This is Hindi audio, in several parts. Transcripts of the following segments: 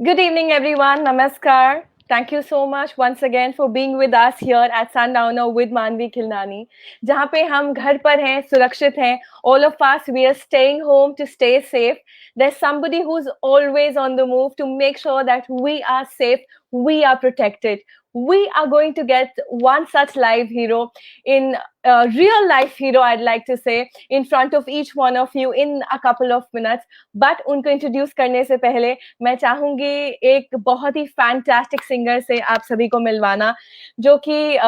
Good evening, everyone. Namaskar. Thank you so much once again for being with us here at Sundowner with Manvi Khilnani, जहाँ पे हम घर पर हैं, सुरक्षित हैं. All of us, we are staying home to stay safe. There's somebody who's always on the move to make sure that we are safe, we are protected. We are going to get one such live hero in real life hero, I'd like to say, in front of each one of you in a couple of minutes. But उनको इंट्रोड्यूस करने से पहले मैं चाहूंगी एक बहुत ही फैंटास्टिक सिंगर से आप सभी को मिलवाना, जो कि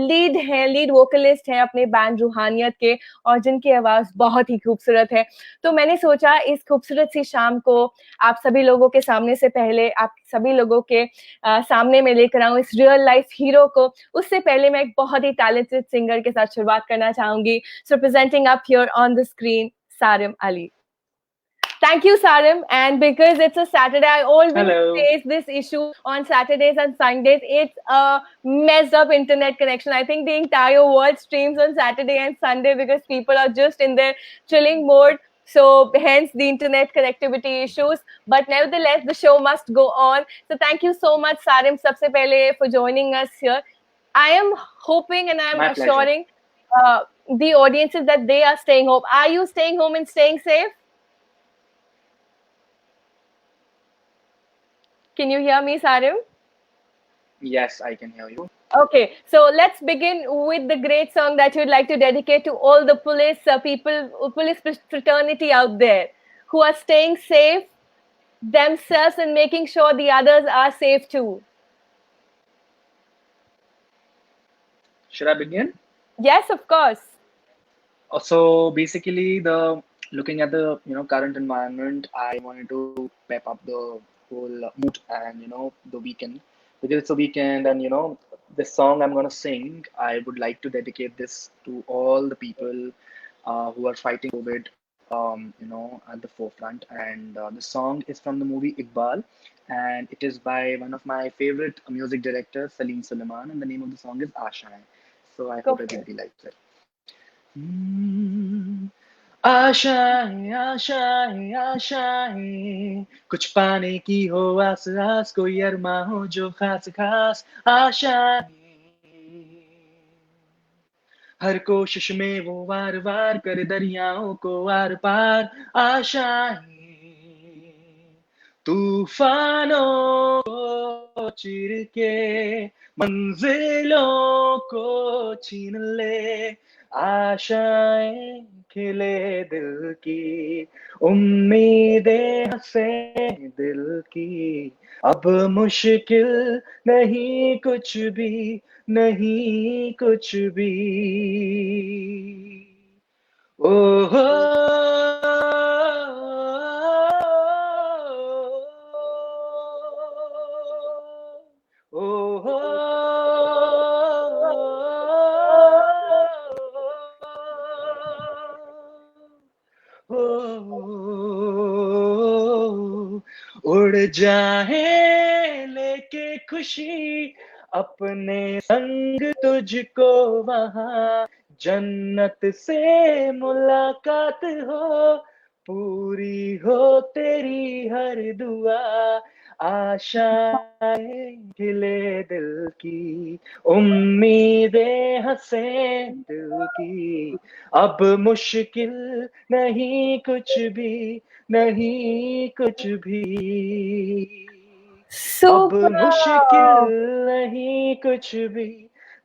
लीड वोकलिस्ट हैं अपने बैंड रूहानियत के, और जिनकी आवाज बहुत ही खूबसूरत है. तो मैंने सोचा इस खूबसूरत सी शाम को आप सभी लोगों के सामने से पहले आप सभी लोगों के सामने में लेकर आऊं इस रियल लाइफ हीरो को. उससे पहले मैं एक बहुत ही टैलेंटेड सिंगर के साथ शुरुआत करना चाहूंगी. So presenting up here on the screen, Sarim Ali. Thank you, Sarim. And because it's a Saturday, I always Hello. face this issue on Saturdays and Sundays. It's a messed up internet connection. I think the entire world streams on Saturday and Sunday because people are just in their chilling mode. So hence the internet connectivity issues. But nevertheless, the show must go on. So thank you so much, Sarim, sabse pehle for joining us here. I am hoping and I'm My pleasure. assuring uh, the audiences that they are staying home. Are you staying home and staying safe? Can you hear me, Sarim? Yes, I can hear you. Okay, so let's begin with the great song that you'd like to dedicate to all the police people, police fraternity out there who are staying safe themselves and making sure the others are safe too. Should I begin? Yes, of course. So basically, the looking at the current environment, I wanted to pep up the whole mood and the weekend because it's a weekend and this song I'm gonna sing. I would like to dedicate this to all the people who are fighting COVID, at the forefront. And the song is from the movie Iqbal, and it is by one of my favorite music directors, Salim Suleiman, and the name of the song is Ashaएं. So I Go hope for it. everybody likes it. आशाएं आशाएं आशाएं कुछ पाने की हो आस आस कोई अरमा हो जो खास खास आशाएं हर कोशिश में वो वार वार कर दरियाओं को आर पार आशाएं तूफानों को चीर के मंजिलों को छीन ले आशाएं खिले दिल की उम्मीदें हंसे दिल की अब मुश्किल नहीं कुछ भी नहीं कुछ भी ओ हो ओ हो उड़ जाए लेके खुशी अपने संग तुझको वहां जन्नत से मुलाकात हो पूरी हो तेरी हर दुआ आशाएं खिले दिल की उम्मीदें हंसे दिल की अब मुश्किल नहीं कुछ भी नहीं कुछ भी अब Super. मुश्किल नहीं कुछ भी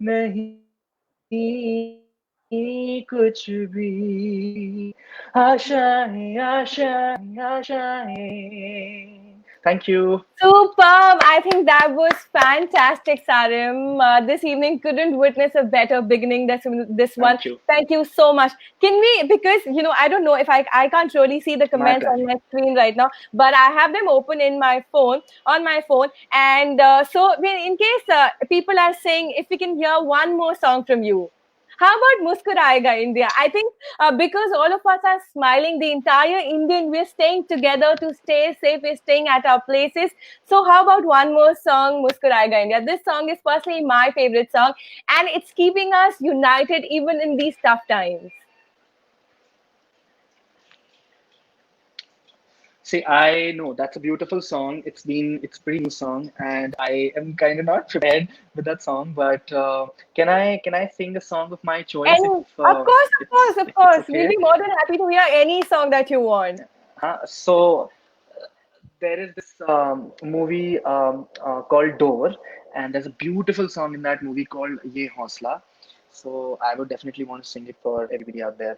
नहीं कुछ भी आशाएं आशाएं आशाएं Thank you. Superb! I think that was fantastic, Sarim. This evening couldn't witness a better beginning than this one. Thank you. Thank you so much. Can we, because, I don't know if I can't really see the My comments on pleasure. my screen right now, but I have them open on my phone. And so, in case people are saying, if we can hear one more song from you, how about Muskuraega India? I think because all of us are smiling, the entire Indian, we're staying together to stay safe, we're staying at our places. So how about one more song, Muskuraega India? This song is personally my favorite song, and it's keeping us united even in these tough times. See, I know that's a beautiful song. It's pretty new song, and I am kind of not prepared with that song. But can I sing a song of my choice And of course, of course, of if it's course, we'll okay? be more than happy to hear any song that you want. So there is this movie called Door, and there's a beautiful song in that movie called Ye Hausla. So I would definitely want to sing it for everybody out there.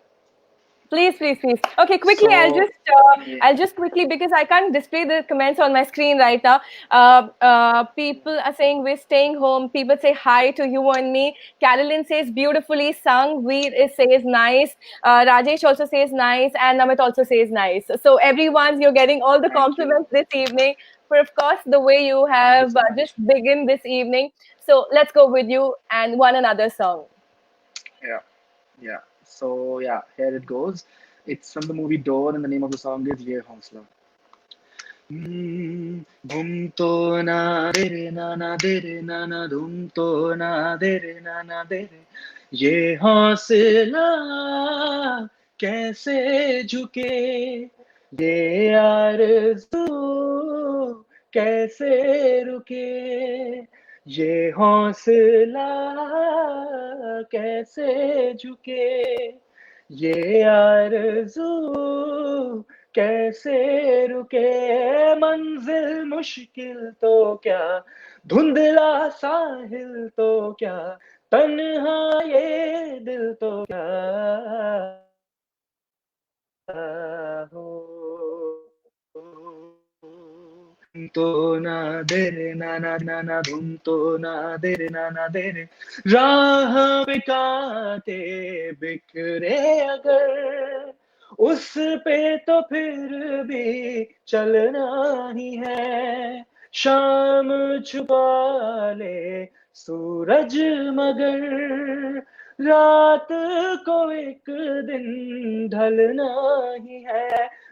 Please, please, please. Okay, quickly, So yeah, I'll just quickly, because I can't display the comments on my screen right now. People are saying we're staying home. People say hi to you and me. Carolyn says beautifully sung. Veer says nice. Rajesh also says nice, and Namit also says nice. So everyone, you're getting all the thank you. compliments this evening for, of course, the way you Thank you have so much. just begun this evening. So let's go with you and one another song. Yeah, yeah. So yeah, here it goes. It's from the movie Door, and the name of the song is Ye Hausla. धुम तो ना दे रे ना दे रे ना धुम तो ना दे रे ना दे रे ये हौसला कैसे झुके ये आरज़ू कैसे रुके ये हौसला कैसे झुके ये आरज़ू कैसे रुके मंजिल मुश्किल तो क्या धुंधला साहिल तो क्या तन्हा ये दिल तो क्या हो तो ना दे रे ना धुम तो ना दे रे ना दे रे राह पे कांटे बिखरे अगर उस पे तो फिर भी चलना ही है शाम छुपा ले सूरज मगर रात को एक दिन ढलना ही है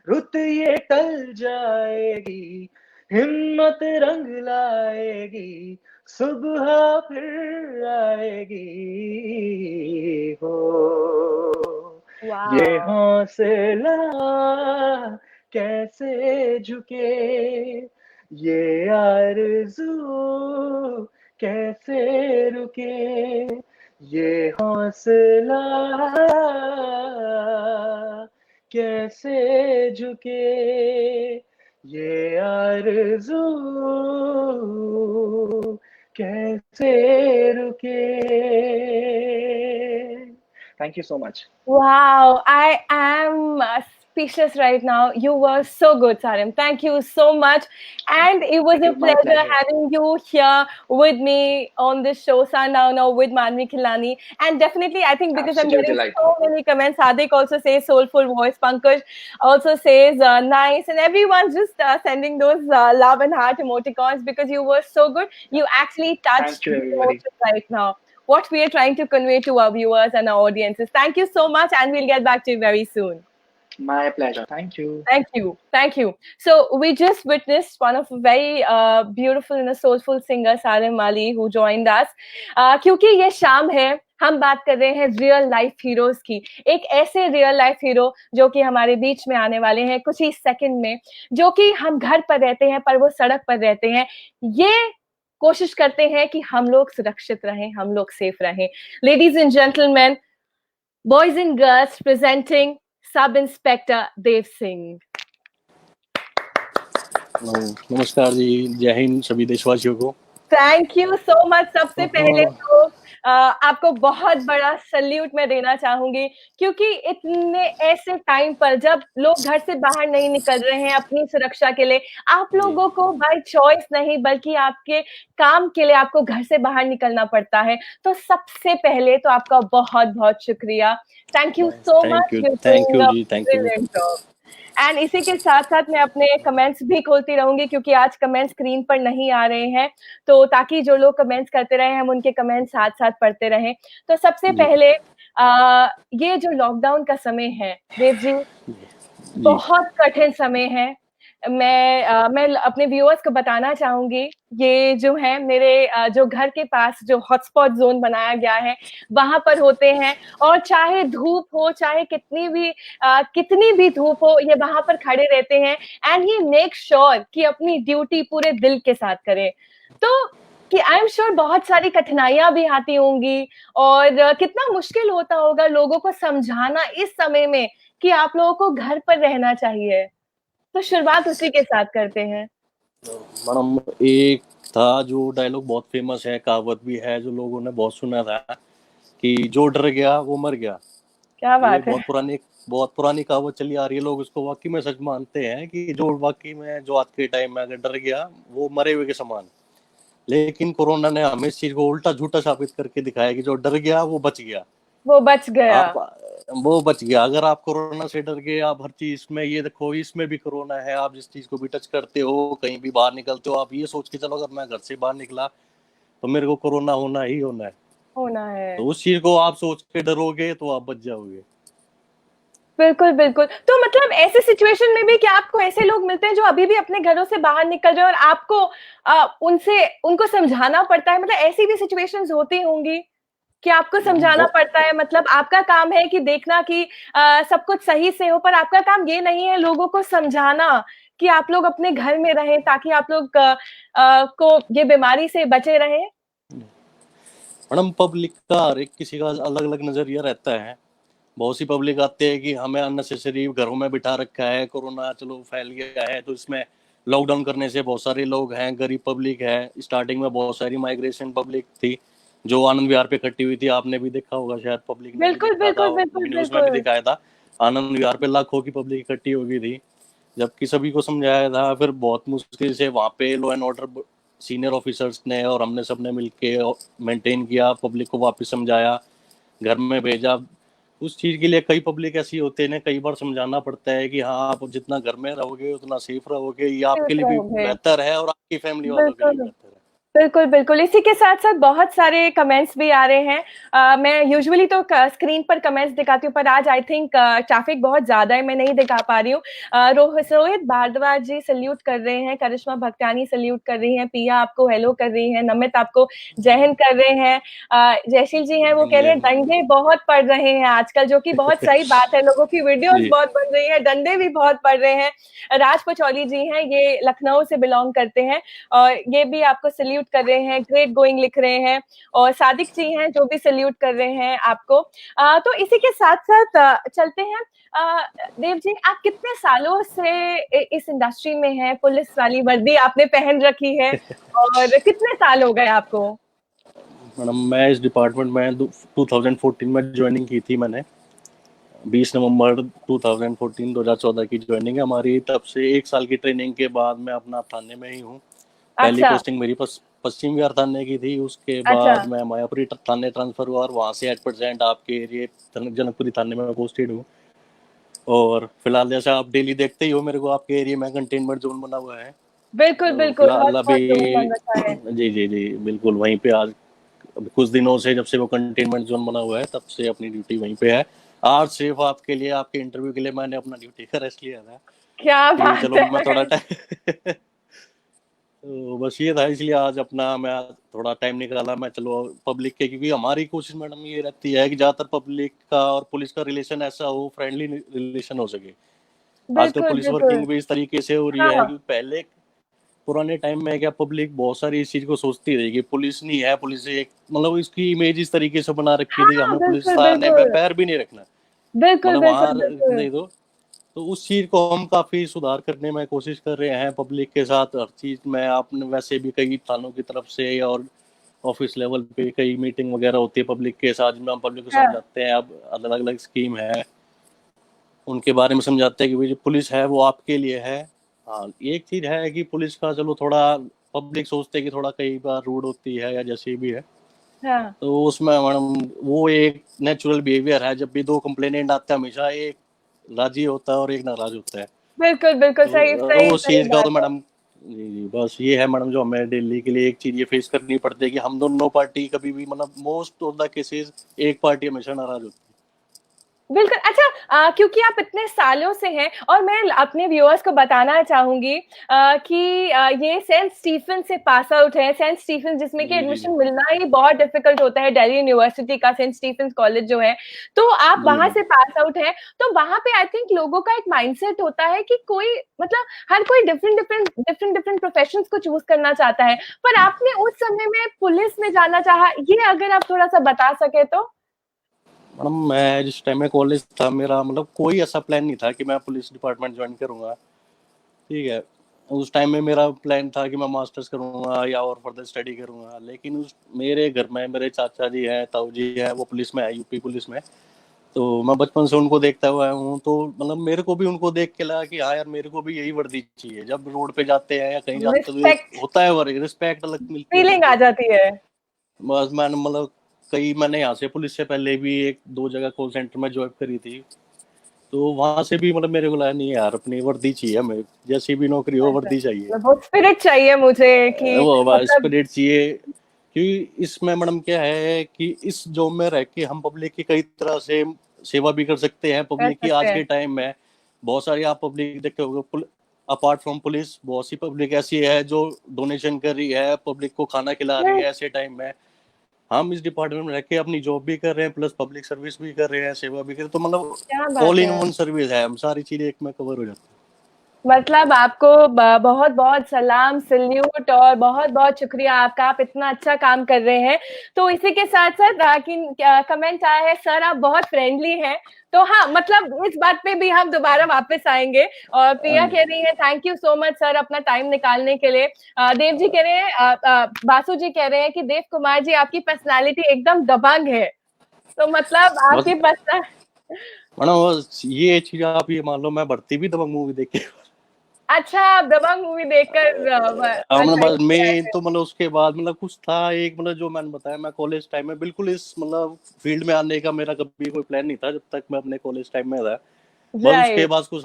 रुत ये टल जाएगी हिम्मत रंग लाएगी सुबह फिर आएगी हो ये Wow. हौसला कैसे झुके ये आरज़ू कैसे रुके ये हौसला कैसे झुके ये आरज़ू कैसे रुके Thank you so much. Wow, I am speechless right now. You were so good, Sarim. Thank you so much. And it was Thank a you. My pleasure pleasure. having you here with me on this show, Sundown now with Manvi Khilani. And definitely, I think because I'm Absolute getting delight. so many comments, Hadik also says soulful voice, Pankaj also says nice, and everyone's just sending those love and heart emoticons because you were so good. You actually touched Thank you, the everybody. emotion right now, what we are trying to convey to our viewers and our audiences. Thank you so much, and we'll get back to you very soon. My pleasure. Thank you. Thank you. Thank you. So we just witnessed one of a very beautiful and a soulful singer, Salim Ali, who joined us. क्योंकि ये शाम है, हम बात कर रहे हैं रियल लाइफ हीरोज की. एक ऐसे रियल लाइफ हीरो जो कि हमारे बीच में आने वाले हैं कुछ ही सेकंड में, जो कि हम घर पर रहते हैं पर वो सड़क पर रहते हैं. ये कोशिश करते हैं कि हम लोग सुरक्षित रहें, हम लोग सेफ रहें. Ladies and gentlemen, boys and girls, presenting Sub Inspector Dev Singh. नमस्कार जी, जय हिंद सभी देशवासियों को. Thank you so much. सबसे पहले तो आपको बहुत बड़ा सल्यूट मैं देना चाहूंगी, क्योंकि इतने ऐसे टाइम पर जब लोग घर से बाहर नहीं निकल रहे हैं अपनी सुरक्षा के लिए, आप लोगों को बाय चॉइस नहीं बल्कि आपके काम के लिए आपको घर से बाहर निकलना पड़ता है. तो सबसे पहले तो आपका बहुत बहुत शुक्रिया. Thank you so much. Thank you ji, thank you. And इसी के साथ साथ मैं अपने कमेंट्स भी खोलती रहूंगी, क्योंकि आज कमेंट्स स्क्रीन पर नहीं आ रहे हैं, तो ताकि जो लोग कमेंट्स करते रहे हम उनके कमेंट्स साथ साथ पढ़ते रहें. तो सबसे पहले ये जो लॉकडाउन का समय है देव जी, बहुत कठिन समय है. मैं अपने व्यूअर्स को बताना चाहूंगी, ये जो है मेरे जो घर के पास जो हॉटस्पॉट जोन बनाया गया है वहां पर होते हैं, और चाहे धूप हो, चाहे कितनी भी धूप हो, ये वहां पर खड़े रहते हैं एंड ही मेक श्योर कि अपनी ड्यूटी पूरे दिल के साथ करे। तो कि आई एम श्योर बहुत सारी कठिनाइयां भी आती होंगी, और कितना मुश्किल होता होगा लोगों को समझाना इस समय में कि आप लोगों को घर पर रहना चाहिए। तो शुरुआत उसी के साथ करते हैं। मैडम, एक था जो डायलॉग बहुत फेमस है, कहावत भी है, जो लोगों ने बहुत सुना था कि जो डर गया वो मर गया। क्या ये बात है। बहुत पुरानी कहावत चली आ रही है। लोग उसको वाकई में सच मानते हैं कि जो वाकई में जो आज के टाइम में अगर डर गया वो मरे हुए के समान। लेकिन कोरोना ने हमें इस चीज को उल्टा झूठा साबित करके दिखाया कि जो डर गया वो बच गया। वो बच गया। आप वो बच गया। अगर आप कोरोना से डर गए, आप हर चीज में ये देखो, इसमें भी कोरोना है, आप जिस चीज को भी टच करते हो, कहीं भी बाहर निकलते हो, आप ये सोच के चलो अगर मैं घर से बाहर निकला तो मेरे को कोरोना होना ही होना है। होना है। तो उस चीज को आप सोच के डरोगे तो आप बच जाओगे। बिल्कुल बिल्कुल। तो मतलब ऐसे सिचुएशन में भी क्या आपको ऐसे लोग मिलते हैं जो अभी भी अपने घरों से बाहर निकल रहे हैं और आपको उनसे उनको समझाना पड़ता है? मतलब ऐसी भी सिचुएशंस होती होंगी कि आपको समझाना पड़ता है, मतलब आपका काम है कि देखना कि सब कुछ सही से हो, पर आपका काम ये नहीं है लोगों को समझाना कि आप लोग अपने घर में रहें ताकि आप लोग को ये बीमारी से बचे रहें। मैडम, पब्लिक का हर एक किसी का अलग अलग नजरिया रहता है। बहुत सी पब्लिक आते हैं कि हमें अननेसेसरी घरों में बिठा रखा है, कोरोना चलो फैल गया है तो इसमें लॉकडाउन करने से बहुत सारे लोग हैं, गरीब पब्लिक है। स्टार्टिंग में बहुत सारी माइग्रेशन पब्लिक थी जो आनंद विहार पे इकट्ठी हुई थी, आपने भी देखा होगा, शायद पब्लिक ने भी बिल्कुल देखा था, बिल्कुल बिल्कुल न्यूज में भी बिल्कुल। दिखाया था। आनंद विहार पे लाखों की पब्लिक इकट्ठी हो गई थी, जबकि सभी को समझाया था। फिर बहुत मुश्किल से वहाँ पे law and order senior officers ने और हमने सबने मिलके मेंटेन किया, पब्लिक को वापस समझाया, घर में भेजा। उस चीज के लिए कई पब्लिक ऐसी होते हैं, कई बार समझाना पड़ता है कि हाँ, आप जितना घर में रहोगे उतना सेफ रहोगे, ये आपके सेफ लिए भी रहोगे। बेहतर है और आपकी फैमिली वालों के लिए भी बिल्कुल बेहतर है। बिल्कुल बिल्कुल। इसी के साथ साथ बहुत सारे कमेंट्स भी आ रहे हैं। मैं यूजुअली तो स्क्रीन पर कमेंट्स दिखाती हूँ, पर आज आई थिंक ट्रैफिक बहुत ज्यादा है, मैं नहीं दिखा पा रही हूँ। रोहित भारद्वाज जी सल्यूट कर रहे हैं, करिश्मा भक्तानी सल्यूट कर रही हैं, पिया आपको हेलो कर रही हैं, नमित आपको जय हिंद कर रहे हैं। जयशील जी हैं, वो कह रहे हैं दंगे बहुत पड़ रहे हैं आजकल, जो कि बहुत सही बात है, लोगों की वीडियोस जी बहुत बन रही है, डंडे भी बहुत पड़ रहे हैं। राज पचौली जी हैं, ये लखनऊ से बिलोंग करते हैं, और ये भी आपको सल्यूट कर रहे हैं, ग्रेट गोइंग लिख रहे हैं। और सादिक जी हैं जो भी सल्यूट कर रहे हैं आपको। तो इसी के साथ साथ चलते हैं। देव जी, आप कितने सालों से इस इंडस्ट्री में हैं? पुलिस वाली वर्दी आपने पहन रखी है, और कितने साल हो गए आपको? मैडम, मैं इस डिपार्टमेंट में 2014 में ज्वाइनिंग की थी मैंने। 20 नवंबर 2014 की ज्वाइनिंग है हमारी। तब से 1 साल की ट्रेनिंग के बाद मैं अपना थाने में ही हूँ। पहली अच्छा पोस्टिंग मेरी पश्चिम विहार थाने की थी, उसके अच्छा। बाद मैं मायापुरी थाने ट्रांसफर हुआ और वहाँ से एट प्रेजेंट आपके एरिए जनकपुरी थाने में पोस्टेड हूँ। और फिलहाल जैसे आप डेली देखते ही हो मेरे को, आपके एरिया में कंटेनमेंट जोन बना हुआ है। बिल्कुल तो बिल्कुल, फिलहाल हॉटस्पॉट जोन अभी बन रखा है। जी जी जी बिल्कुल, वहीं पे आज अभी कुछ दिनों से जब से वो कंटेनमेंट जोन बना हुआ है तब से अपनी ड्यूटी वहीं पे है। आज सिर्फ आपके लिए, आपके इंटरव्यू के लिए मैंने अपना ड्यूटी का रेस्ट लिया था क्या कि बात चलो मैं थोड़ा है। टाइम तो बस ये था, इसलिए आज अपना मैं थोड़ा टाइम निकाला। मैं चलो पब्लिक के, क्योंकि हमारी कोशिश मैडम ये रहती है कि ज़्यादातर पब्लिक का और पुलिस का रिलेशन ऐसा हो, फ्रेंडली रिलेशन हो सके। आजकल बिल्कुल पुलिस बिल्कुल। वर्किंग भी इस तरीके से हो रही है हाँ कि पहले पुराने टाइम में क्या पब्लिक बहुत सारी इस चीज को सोचती रही कि पुलिस नहीं है, पुलिस एक मतलब इसकी इमेज इस तरीके से बना रखी थी कि हाँ। हमें पुलिस बिल्कुल थाने में बिल्कुल पैर भी नहीं रखना, बिल्कुल मतलब बिल्कुल वहां बिल्कुल। नहीं दो। तो उस चीज को हम काफी सुधार करने में कोशिश कर रहे हैं पब्लिक के साथ हर चीज में। आपने वैसे भी कई थानों की तरफ से और ऑफिस लेवल पे कई मीटिंग वगैरह होती है पब्लिक के साथ, जिनमें हम पब्लिक को हाँ समझाते हैं। अब अलग अलग स्कीम है, उनके बारे में समझाते हैं कि भाई जो पुलिस है वो आपके लिए है। हाँ, एक चीज है कि पुलिस का चलो थोड़ा पब्लिक सोचते हैं कि थोड़ा कई बार रूड होती है या जैसे भी है, हाँ। तो उसमें मैडम वो एक नेचुरल बिहेवियर है। जब भी दो कंप्लेनेंट आते हैं हमेशा एक राजी होता है और एक नाराज होता है। बिल्कुल बिल्कुल, सही तो सही उस सही चीज का बात तो है। मैडम जी जी बस ये है मैडम, जो हमें डेली के लिए एक चीज ये फेस करनी पड़ती है कि हम दोनों पार्टी कभी भी मतलब मोस्ट ऑफ द केसेस एक पार्टी हमेशा नाराज होती बिल्कुल। अच्छा, क्योंकि आप इतने सालों से हैं और मैं अपने व्यूअर्स को बताना चाहूँगी कि ये सेंट स्टीफन से पास आउट है। सेंट स्टीफन जिसमें कि जी जी एडमिशन जी मिलना ही बहुत डिफिकल्ट होता है, दिल्ली यूनिवर्सिटी का सेंट स्टीफन्स कॉलेज जो है। तो आप जी वहाँ जी से पास आउट हैं, तो वहाँ पे आई थिंक लोगों का एक माइंडसेट होता है कि कोई मतलब हर कोई डिफरेंट प्रोफेशंस को चूज़ करना चाहता है। पर आपने उस समय में पुलिस में जाना चाहा, ये अगर आप थोड़ा-सा बता सकें तो? मैडम, मैं जिस टाइम में कॉलेज था, मेरा मतलब कोई ऐसा प्लान नहीं था कि मैं पुलिस डिपार्टमेंट ज्वाइन करूंगा। ठीक है, उस टाइम में मेरा प्लान था कि मैं मास्टर्स करूंगा या और फर्दर स्टडी करूंगा, लेकिन उस मेरे घर में मेरे चाचा जी हैं, ताऊ जी हैं, वो पुलिस में है, यूपी पुलिस में। तो मैं बचपन से उनको देखता हुआ हूँ, तो मतलब मेरे को भी उनको देख के लगा कि हाँ यार, मेरे को भी यही वर्दी चाहिए। जब रोड पे जाते हैं या कहीं जाते हैं तो एक रिस्पेक्ट होता है, वर्ग रिस्पेक्ट अलग मिलती है फीलिंग बंदे आ को। जाती है। बस मैंने मतलब मैंने यहाँ से पुलिस से पहले भी एक दो जगह कॉल सेंटर में जॉब करी थी, तो वहां से भी मतलब मेरे को लगा नहीं यार, अपनी वर्दी चाहिए हमें, जैसी भी नौकरी हो अच्छा, वर्दी चाहिए। मतलब वो स्पिरिट चाहिए मुझे कि वो मतलब स्पिरिट चाहिए, क्योंकि इसमें मैडम क्या है कि इस जॉब में रह के हम पब्लिक की कई तरह से सेवा भी कर सकते हैं। कर पब्लिक की सकते आज हैं। के टाइम में बहुत सारी आप पब्लिक देखते होगे, अपार्ट फ्रॉम पुलिस बहुत सी पब्लिक ऐसी है जो डोनेशन कर रही है, पब्लिक को खाना खिला रही नहीं, है। ऐसे टाइम में हम इस डिपार्टमेंट में रह के अपनी जॉब भी कर रहे हैं, प्लस पब्लिक सर्विस भी कर रहे हैं, सेवा भी कर रहे हैं, तो मतलब क्या बात ऑल इन है। वन सर्विस है, हम सारी चीजें एक में कवर हो जाती मतलब आपको बहुत-बहुत सलाम, सैल्यूट और बहुत-बहुत शुक्रिया आपका, आप इतना अच्छा काम कर रहे हैं। तो इसी के साथ-साथ कमेंट आया है, सर आप बहुत फ्रेंडली हैं। तो हाँ, मतलब इस बात पे भी हम दोबारा वापस आएँगे। और प्रिया है। कह रही है thank you so much sir अपना टाइम निकालने के लिए। देव जी कह रहे हैं बासु जी कह रहे हैं कि देव कुमार जी आपकी पर्सनैलिटी एकदम दबंग है। तो मतलब बस आपकी पर्सनैलिटी मैडम, बस ये चीज आप ये मान लो, मैं भर्ती भी दबंग मूवी देख के अच्छा, आप दबंग मूवी देखकर मतलब अच्छा बस इसलिए आए मैं थे। तो मतलब उसके बाद मतलब कुछ था एक, मतलब जो मैंने बताया, मैं कॉलेज टाइम में बिल्कुल इस मतलब फील्ड में आने का मेरा कभी कोई प्लान नहीं था जब तक मैं अपने कॉलेज टाइम में था। बस उसके राइट। बाद कुछ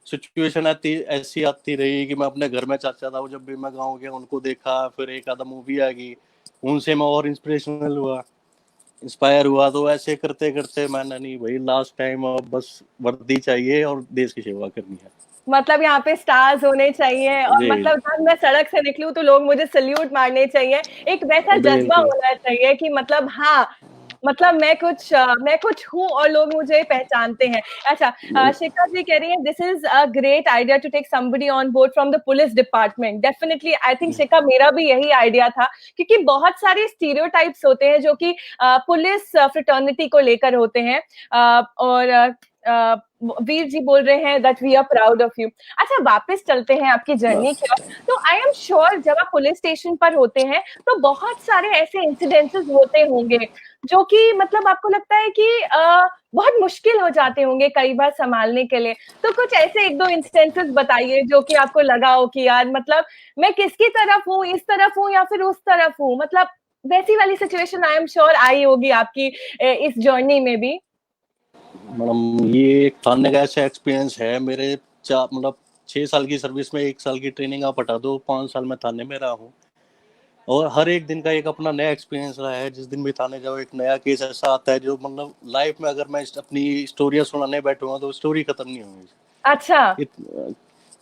सिचुएशन आती ऐसी आती रही कि मैं अपने घर में चाचा था, जब भी मैं गाँव गया उनको देखा, फिर एक आधा मूवी आ गई, उनसे मैं और इंस्पिरेशनल हुआ, इंस्पायर हुआ। तो ऐसे करते करते मैंने नहीं भाई, लास्ट टाइम अब बस वर्दी चाहिए और देश की सेवा करनी है। मतलब यहाँ पे स्टार्स होने चाहिए और जी मतलब जब मैं सड़क से निकलूँ तो लोग मुझे सैल्यूट मारने चाहिए। एक वैसा जज़्बा बिल्कुल। होना चाहिए कि मतलब हाँ, मतलब मैं कुछ हूँ और लोग मुझे पहचानते हैं। अच्छा, शिखा जी कह रही हैं this is a great idea to take somebody on board from the police department. Definitely I think Shikha मेरा भी यही आइडिया था क्योंकि बहुत सारे स्टीरियोटाइप्स होते हैं जो कि पुलिस फ्रेटर्निटी को लेकर होते हैं। और वीर जी बोल रहे हैं that we are proud of you. अच्छा, वापस चलते हैं आपकी जर्नी की ओर। तो आई एम श्योर जब आप पुलिस स्टेशन पर होते हैं तो बहुत सारे ऐसे इंसिडेंसेस होते होंगे जो कि मतलब आपको लगता है कि बहुत मुश्किल हो जाते होंगे कई बार संभालने के लिए। तो कुछ ऐसे एक दो इंस्टेंसेस बताइए जो कि आपको लगा हो कि यार मतलब मैं किसकी तरफ हूँ, इस तरफ हूँ या फिर उस तरफ हूँ, मतलब वैसी वाली situation I am sure I होगी आपकी इस जर्नी में भी। मैडम, ये एक थाने का ऐसा एक्सपीरियंस है मेरे, चार मतलब 6 साल की सर्विस में 1 साल की ट्रेनिंग आप हटा दो, 5 साल में थाने में रहा हूँ, और हर एक दिन का एक अपना नया एक्सपीरियंस रहा है। जिस दिन भी थाने जाओ एक नया केस ऐसा आता है जो मतलब लाइफ में अगर मैं अपनी स्टोरियाँ सुनाने बैठूंगा तो स्टोरी खत्म नहीं अच्छा। होगी।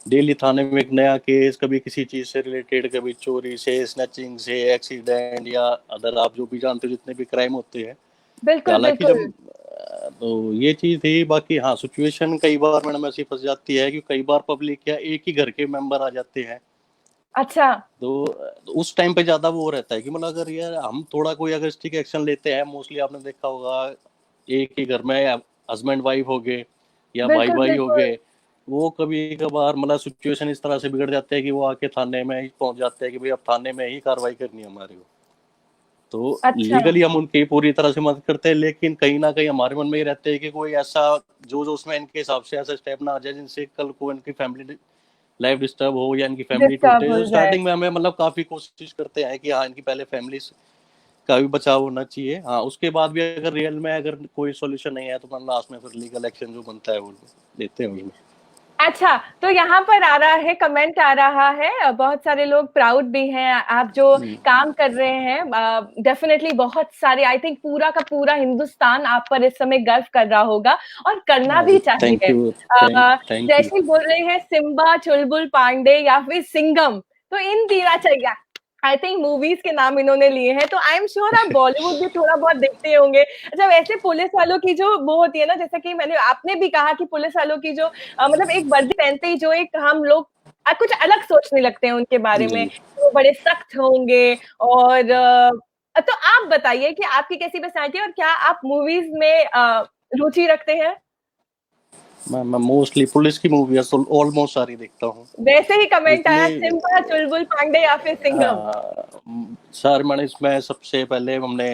डेली थाने में एक नया केस, कभी किसी चीज से रिलेटेड, कभी चोरी से, स्नैचिंग से, एक्सीडेंट या अदर आप जो भी जानते हो जितने भी क्राइम होते हैं। बिल्कुल, हालांकि बिल्कुल। जब तो ये चीज थी। बाकी हाँ, सिचुएशन कई बार मैडम ऐसी फंस जाती है कि कई बार पब्लिक या एक ही घर के मेंबर आ जाते हैं, अच्छा। तो उस टाइम पे ज्यादा वो रहता है कि मतलब अगर यार हम थोड़ा कोई अगर स्ट्रिक्ट एक्शन लेते हैं, मोस्टली आपने देखा होगा एक ही घर में हस्बैंड वाइफ हो गए या भाई बिल्कुल, भाई हो बिल्कुल। गए, वो कभी कभार मतलब सिचुएशन इस तरह से बिगड़ जाते हैं कि वो आके थाने में ही पहुंच जाते हैं कि भाई अब थाने में ही कार्रवाई करनी है हमारे को। तो अच्छा। लीगली हम उनकी पूरी तरह से मदद करते हैं, लेकिन कहीं ना कहीं हमारे मन में ये रहते हैं कि कोई ऐसा जो जो उसमें इनके हिसाब से ऐसा स्टेप ना आ जाए जिनसे कल को इनकी फैमिली लाइफ डिस्टर्ब हो या इनकी फैमिली डिस्टर्ब टूटे। हो तो जाए। स्टार्टिंग में हमें मतलब काफी कोशिश करते हैं कि हाँ, इनकी पहले फैमिली का भी बचाव होना चाहिए। हाँ, उसके बाद भी अगर रियल में अगर कोई सॉल्यूशन नहीं है तो मतलब लास्ट में फिर लीगल एक्शन जो बनता है वो लेते हैं उसमें। अच्छा, तो यहाँ पर आ रहा है, कमेंट आ रहा है, बहुत सारे लोग प्राउड भी हैं, आप जो काम कर रहे हैं, डेफिनेटली बहुत सारे, आई थिंक पूरा का पूरा हिंदुस्तान आप पर इस समय गर्व कर रहा होगा और करना भी थैंक चाहिए। You, thank you. जैसे बोल रहे हैं सिम्बा, चुलबुल पांडे या फिर सिंघम, तो इन तीनों चाहिए, आई थिंक मूवीज के नाम इन्होंने लिए हैं, तो आई एम श्योर आप बॉलीवुड भी थोड़ा बहुत देखते होंगे। अच्छा, वैसे पुलिस वालों की जो वो होती है ना, जैसा कि मैंने आपने भी कहा कि पुलिस वालों की जो मतलब एक वर्दी पहनते ही जो एक हम लोग कुछ अलग सोचने लगते हैं उनके बारे में, जी, वो बड़े सख्त होंगे। और तो आप बताइए कि आपकी कैसी पर्सनैलिटी है और क्या आप मूवीज में रुचि रखते हैं? मैं मोस्टली पुलिस की मूवी ऑलमोस्ट सारी देखता हूँ। वैसे ही कमेंट आया, इसलिए सिम्बा, चुलबुल पांडे या फिर सिंघम। सर मैंने इसमें सबसे पहले हमने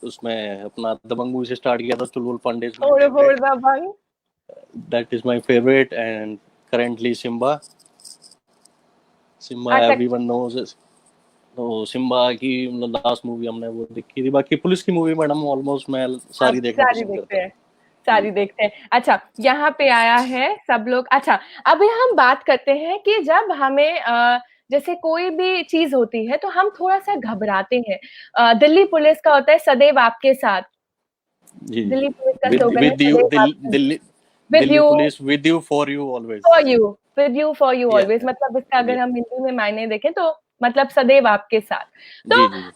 उसमें अपना दबंग मूवी से स्टार्ट किया था। चुलबुल पांडे इज माय फोड़ फोड़ favourite, Dabangg. That is my favourite, and currently Simmba. Simmba अच्छा, एवरीवन नोज। तो सिम्बा की मतलब लास्ट मूवी हमने वो देखी थी। बाकी पुलिस की मूवी मैडम ऑलमोस्ट मैं आप सारी देखना सारी पसंद देखते करता हैं, हूँ। सारी देखते हैं। अच्छा, यहाँ पे आया है सब लोग। अच्छा, अभी हम बात करते हैं कि जब हमें जैसे कोई भी चीज होती है तो हम थोड़ा सा घबराते हैं। दिल्ली पुलिस का होता है सदैव आपके साथ। जी जी। दिल्ली पुलिस का विद स्लोगन है विद यू सदैव आपके, Delhi, with Delhi you police with you for you always. For you, with you for you या ऑलवेज, मतलब इसका अगर या हम हिंदी में मायने देखें तो मतलब सदैव आपके साथ। तो जी जी।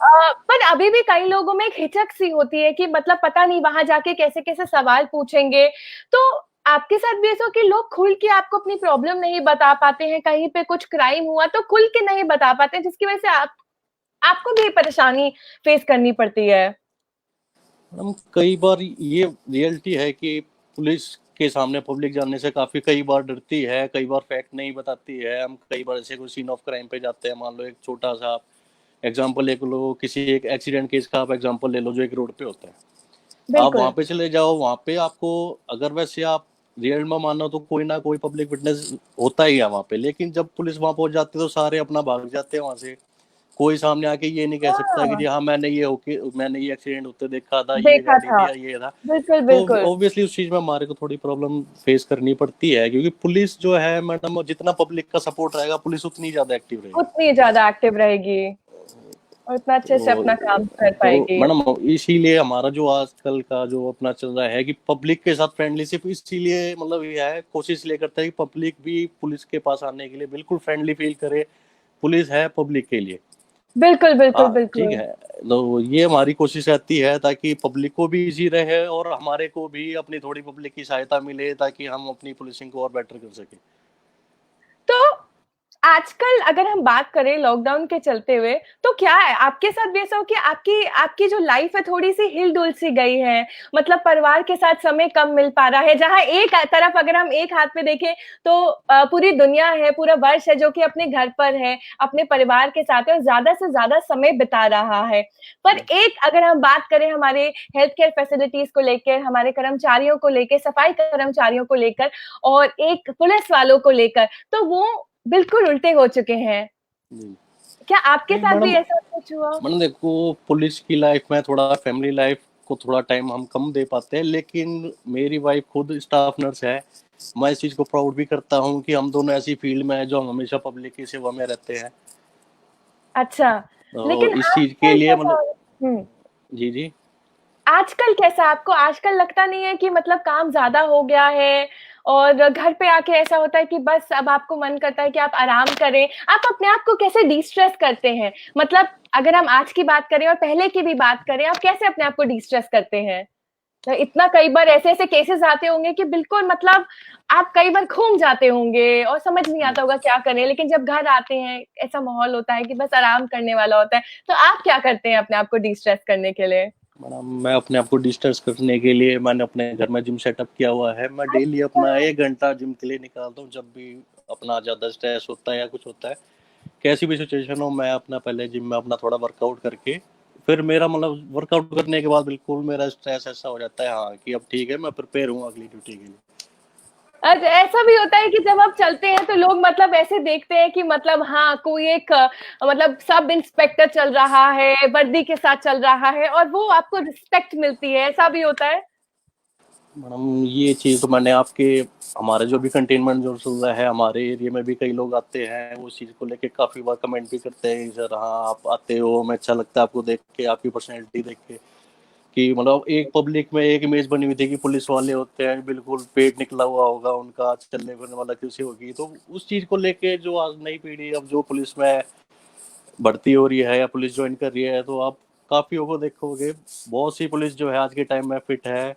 पर अभी भी कई लोगों में एक हिचक सी होती है कि मतलब पता नहीं वहां जाके कैसे कैसे सवाल पूछेंगे। तो आपके साथ भी ऐसा हो कि लोग खुल के आपको अपनी प्रॉब्लम नहीं बता पाते हैं, कहीं पे कुछ क्राइम हुआ तो खुल के नहीं बता पाते हैं, जिसकी वजह से आपको भी परेशानी फेस करनी पड़ती है? हम कई बार ये रियलिटी है कि पुलिस के सामने पब्लिक जानने से काफी कई बार डरती है, कई बार फैक्ट नहीं बताती है। हम कई बार ऐसे कोई सीन ऑफ क्राइम पे जाते हैं, मान लो एक छोटा सा एग्जांपल ले लो, किसी एक एक्सीडेंट केस का आप एग्जांपल ले लो जो एक रोड पे होता है। आप वहां बिल्कुल। पे चले जाओ, वहां पे आपको अगर वैसे आप रियल में मानो तो कोई ना कोई पब्लिक विटनेस होता ही है वहां पे, लेकिन जब पुलिस वहां पहुंच जाती है तो सारे अपना भाग जाते हैं वहां से। कोई सामने आके ये नहीं कह सकता कि हाँ, जी हाँ मैंने ये एक्सीडेंट होते देखा था, ये देखा गाड़ी था। थी या ये था। बिल्कुल तो बिल्कुल। ऑब्वियसली उस चीज में हमारे को थोड़ी प्रॉब्लम फेस करनी पड़ती है, क्योंकि पुलिस जो है मैडम, जितना पब्लिक का सपोर्ट रहेगा पुलिस उतनी ज्यादा एक्टिव रहेगी। उतनी ज्यादा एक्टिव रहेगी और उतना अच्छे से अपना काम कर तो पाएगी। मैडम इसीलिए हमारा जो आजकल का जो अपना चल रहा है कि पब्लिक के साथ फ्रेंडली, सिर्फ इसीलिए मतलब ये है, कोशिश ये करता है कि पब्लिक भी पुलिस के पास आने के लिए बिल्कुल फ्रेंडली फील करे। पुलिस है पब्लिक के लिए। बिल्कुल बिल्कुल ठीक बिल्कुल। है। तो ये हमारी कोशिश रहती है ताकि पब्लिक को भी इजी रहे और हमारे को भी अपनी थोड़ी पब्लिक की सहायता मिले, ताकि हम अपनी पुलिसिंग को और बेटर कर सके। तो आजकल अगर हम बात करें लॉकडाउन के चलते हुए, तो क्या है आपके साथ भी ऐसा हो कि आपकी आपकी जो लाइफ है थोड़ी सी हिल डुल सी गई है? मतलब परिवार के साथ समय कम मिल पा रहा है, जहां एक तरफ अगर हम एक हाथ में देखें तो पूरी दुनिया है, पूरा वर्ष है जो कि अपने घर पर है, अपने परिवार के साथ है और ज्यादा से ज्यादा समय बिता रहा है। पर एक अगर हम बात करें हमारे हेल्थ केयर फैसिलिटीज को लेकर, हमारे कर्मचारियों को लेकर, सफाई कर्मचारियों को लेकर और एक पुलिस वालों को लेकर, तो वो बिल्कुल उल्टे हो चुके हैं। जी। क्या आपके नहीं साथ भी मैडम, ऐसा कुछ हुआ? मैडम देखो, पुलिस की लाइफ में थोड़ा फैमिली लाइफ को थोड़ा टाइम हम कम दे पाते हैं, लेकिन मेरी वाइफ खुद स्टाफ नर्स है। मैं इस चीज़ को प्राउड भी करता हूँ कि हम दोनों ऐसी फील्ड में हैं जो हम हमेशा पब्लिक की सेवा में रहते हैं। अच्छा, तो लेकिन इस चीज़ के आजकल लिए कैसा मतलब, हुँ, जी जी। आजकल कैसा आपको आजकल लगता नहीं है कि मतलब काम ज़्यादा हो गया है और घर पे आके ऐसा होता है कि बस अब आपको मन करता है कि आप आराम करें? आप अपने आप को कैसे डिस्ट्रेस करते हैं? मतलब अगर हम आज की बात करें और पहले की भी बात करें, आप कैसे अपने आप को डिस्ट्रेस करते हैं? तो इतना कई बार ऐसे-ऐसे केसेस आते होंगे कि बिल्कुल मतलब आप कई बार घूम जाते होंगे और समझ नहीं आता होगा क्या करें, लेकिन जब घर आते हैं, ऐसा माहौल होता है कि बस आराम करने वाला होता है, तो आप क्या करते हैं अपने आप को डिस्ट्रेस करने के लिए? मैडम मैं अपने आप को डिस्ट्रेस करने के लिए मैंने अपने घर में जिम सेटअप किया हुआ है। मैं डेली अच्छा, अपना 1 घंटा जिम के लिए निकालता हूँ। जब भी अपना ज़्यादा स्ट्रेस होता है या कुछ होता है, कैसी भी सिचुएशन हो, मैं अपना पहले जिम में अपना थोड़ा वर्कआउट करके, फिर मेरा मतलब वर्कआउट करने के बाद बिल्कुल मेरा स्ट्रेस ऐसा हो जाता है हाँ कि अब ठीक है, मैं प्रिपेयर हूँ अगली ड्यूटी के लिए। अच्छा ऐसा भी होता है कि जब आप चलते हैं तो लोग मतलब ऐसे देखते हैं कि मतलब हाँ, कोई एक मतलब सब इंस्पेक्टर चल रहा है, वर्दी के साथ चल रहा है और वो आपको रिस्पेक्ट मिलती है, ऐसा भी होता है? मैडम ये चीज़ तो मैंने आपके हमारे जो भी कंटेनमेंट जो चल रहा है हमारे एरिया में भी कई लोग आते हैं उस चीज़ को लेके काफ़ी बार कमेंट भी करते हैं सर हाँ आप आते हो हमें अच्छा लगता है आपको देख के आपकी पर्सनैलिटी देख के कि मतलब एक पब्लिक में एक इमेज बनी हुई थी कि पुलिस वाले होते हैं बिल्कुल पेट निकला हुआ होगा उनका चलने फिरने वाला किसी होगी तो उस चीज़ को लेके जो आज नई पीढ़ी अब जो पुलिस में भर्ती हो रही है या पुलिस ज्वाइन कर रही है तो आप काफियों को देखोगे बहुत सी पुलिस जो है आज के टाइम में फिट है